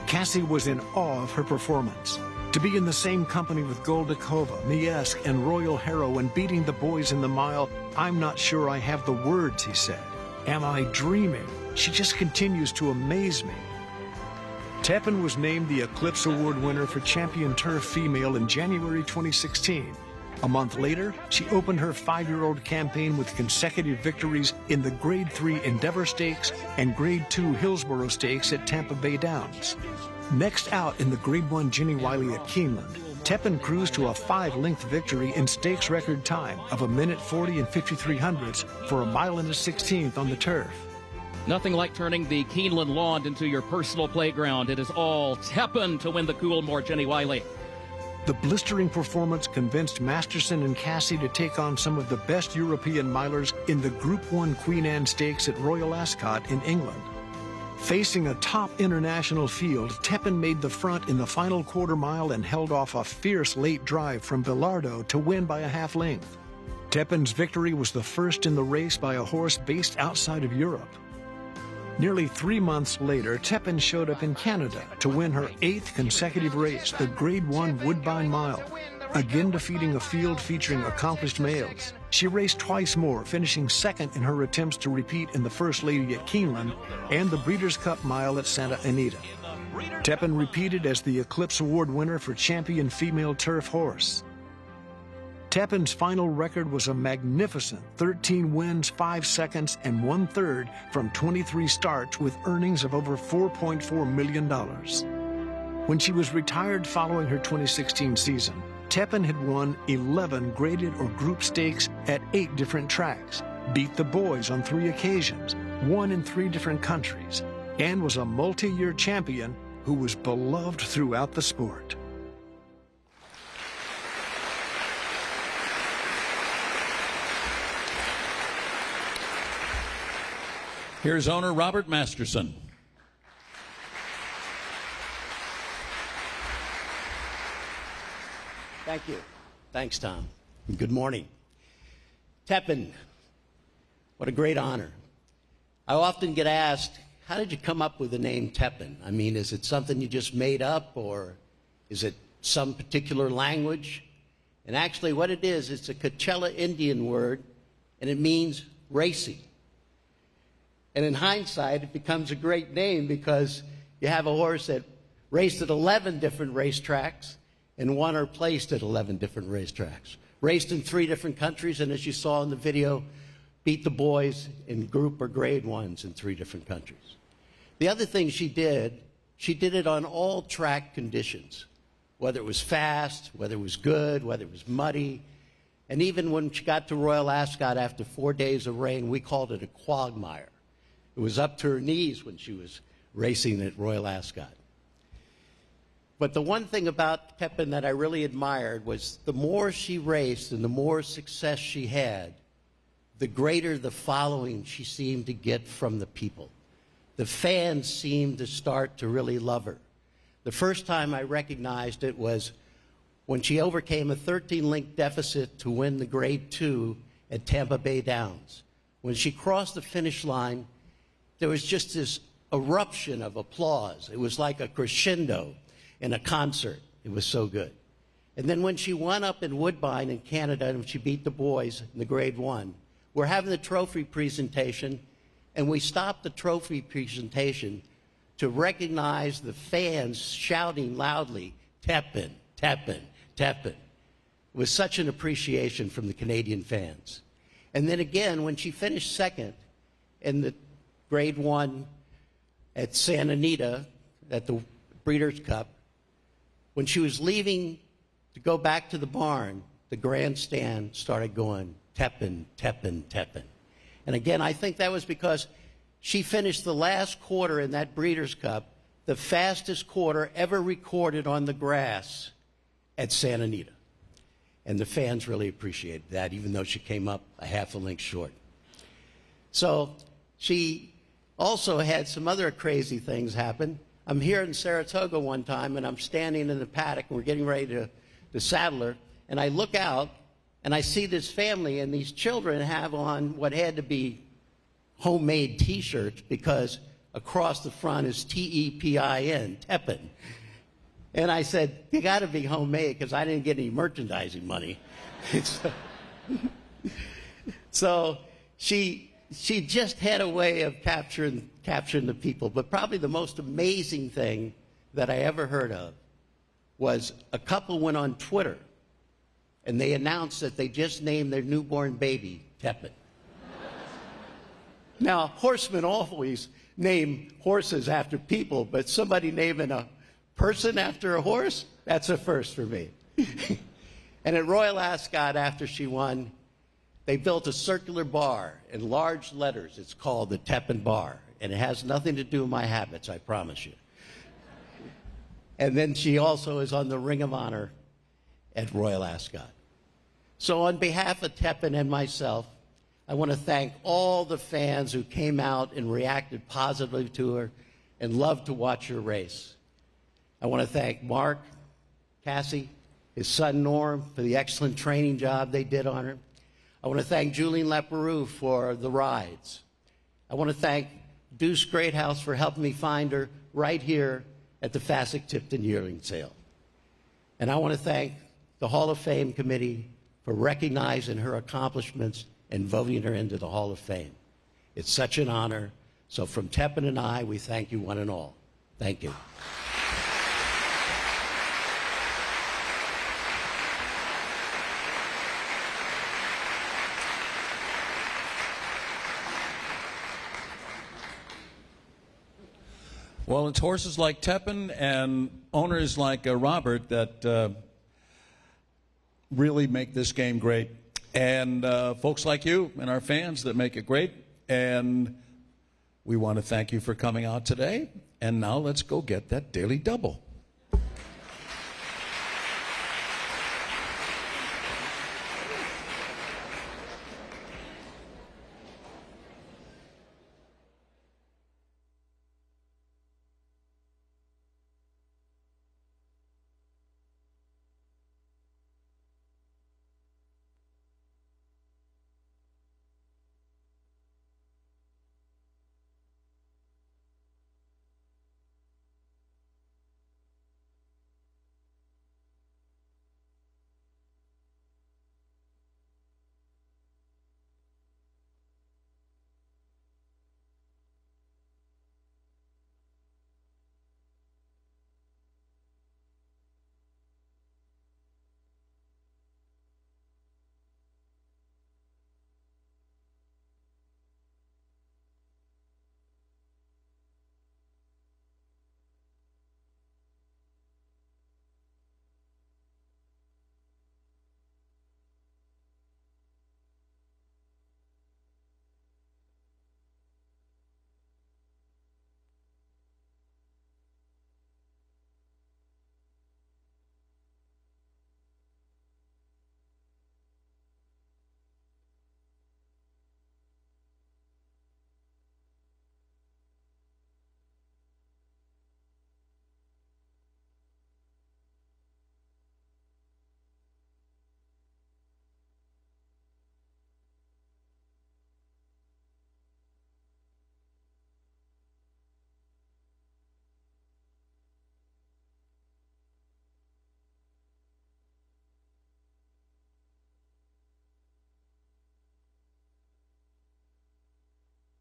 Cassie was in awe of her performance. To be in the same company with Goldakova, Miesk, and Royal Heroine beating the boys in the mile, I'm not sure I have the words, he said. Am I dreaming? She just continues to amaze me. Tepin was named the Eclipse Award winner for Champion Turf Female in January 2016. A month later, she opened her 5-year-old campaign with consecutive victories in the Grade 3 Endeavor Stakes and Grade 2 Hillsborough Stakes at Tampa Bay Downs. Next out in the Grade 1 Ginny Wiley at Keeneland, Tepin cruised to a 5-length victory in stakes record time of 1:40 and 53 hundredths for 1 1/16 on the turf. Nothing like turning the Keeneland lawn into your personal playground. It is all Tepin to win the Coolmore Jenny Wiley. The blistering performance convinced Masterson and Cassie to take on some of the best European milers in the Group 1 Queen Anne Stakes at Royal Ascot in England. Facing a top international field, Tepin made the front in the final quarter mile and held off a fierce late drive from Villardo to win by a half length. Tepin's victory was the first in the race by a horse based outside of Europe. Nearly 3 months later, Tepin showed up in Canada to win her 8th consecutive race, the Grade 1 Woodbine Mile, again defeating a field featuring accomplished males. She raced twice more, finishing second in her attempts to repeat in the First Lady at Keeneland and the Breeders' Cup Mile at Santa Anita. Tepin repeated as the Eclipse Award winner for Champion Female Turf Horse. Tepin's final record was a magnificent 13 wins, 5 seconds, and 1/3 from 23 starts with earnings of over $4.4 million. When she was retired following her 2016 season, Tepin had won 11 graded or group stakes at 8 different tracks, beat the boys on 3 occasions, won in 3 different countries, and was a multi-year champion who was beloved throughout the sport. Here's owner Robert Masterson. Thank you. Thanks, Tom. Good morning. Tepin, what a great honor. I often get asked, how did you come up with the name Tepin? I mean, is it something you just made up, or is it some particular language? And actually what it is, it's a Coachella Indian word, and it means racing. And in hindsight, it becomes a great name because you have a horse that raced at 11 different racetracks and won or placed at 11 different racetracks. Raced in 3 different countries, and as you saw in the video, beat the boys in group or grade 1s in 3 different countries. The other thing she did it on all track conditions, whether it was fast, whether it was good, whether it was muddy. And even when she got to Royal Ascot after 4 days of rain, we called it a quagmire. It was up to her knees when she was racing at Royal Ascot. But the one thing about Tepin that I really admired was the more she raced and the more success she had, the greater the following she seemed to get from the people. The fans seemed to start to really love her. The first time I recognized it was when she overcame a 13-length deficit to win the Grade 2 at Tampa Bay Downs. When she crossed the finish line, there was just this eruption of applause. It was like a crescendo in a concert. It was so good. And then when she won up in Woodbine in Canada and she beat the boys in the grade 1, we're having the trophy presentation, and we stopped the trophy presentation to recognize the fans shouting loudly, Tepin, Tepin, Tepin. It was such an appreciation from the Canadian fans. And then again, when she finished second in the grade 1 at Santa Anita at the Breeders' Cup, when she was leaving to go back to the barn, the grandstand started going, Tepin, Tepin, Tepin. And again, I think that was because she finished the last quarter in that Breeders' Cup, the fastest quarter ever recorded on the grass at Santa Anita. And the fans really appreciated that, even though she came up a half a length short. So she also had some other crazy things happen. I'm here in Saratoga one time, and I'm standing in the paddock, and we're getting ready to saddle her, and I look out, and I see this family, and these children have on what had to be homemade T-shirts, because across the front is T-E-P-I-N, Tepin. And I said, you got to be homemade, because I didn't get any merchandising money. So she just had a way of capturing the people. But probably the most amazing thing that I ever heard of was a couple went on Twitter, and they announced that they just named their newborn baby Tepin. Now, horsemen always name horses after people, but somebody naming a person after a horse, that's a first for me. And at Royal Ascot, after she won, they built a circular bar in large letters. It's called the Tepin Bar, and it has nothing to do with my habits, I promise you. And then she also is on the Ring of Honor at Royal Ascot. So on behalf of Tepin and myself, I want to thank all the fans who came out and reacted positively to her and loved to watch her race. I want to thank Mark, Cassidy, his son Norm, for the excellent training job they did on her. I want to thank Julian Leperoux for the rides. I want to thank Deuce Greathouse for helping me find her right here at the Fasig-Tipton yearling sale. And I want to thank the Hall of Fame committee for recognizing her accomplishments and voting her into the Hall of Fame. It's such an honor. So from Tepin and I, we thank you one and all. Thank you. Well, it's horses like Tepin and owners like Robert that really make this game great. And folks like you and our fans that make it great. And we want to thank you for coming out today. And now let's go get that daily double.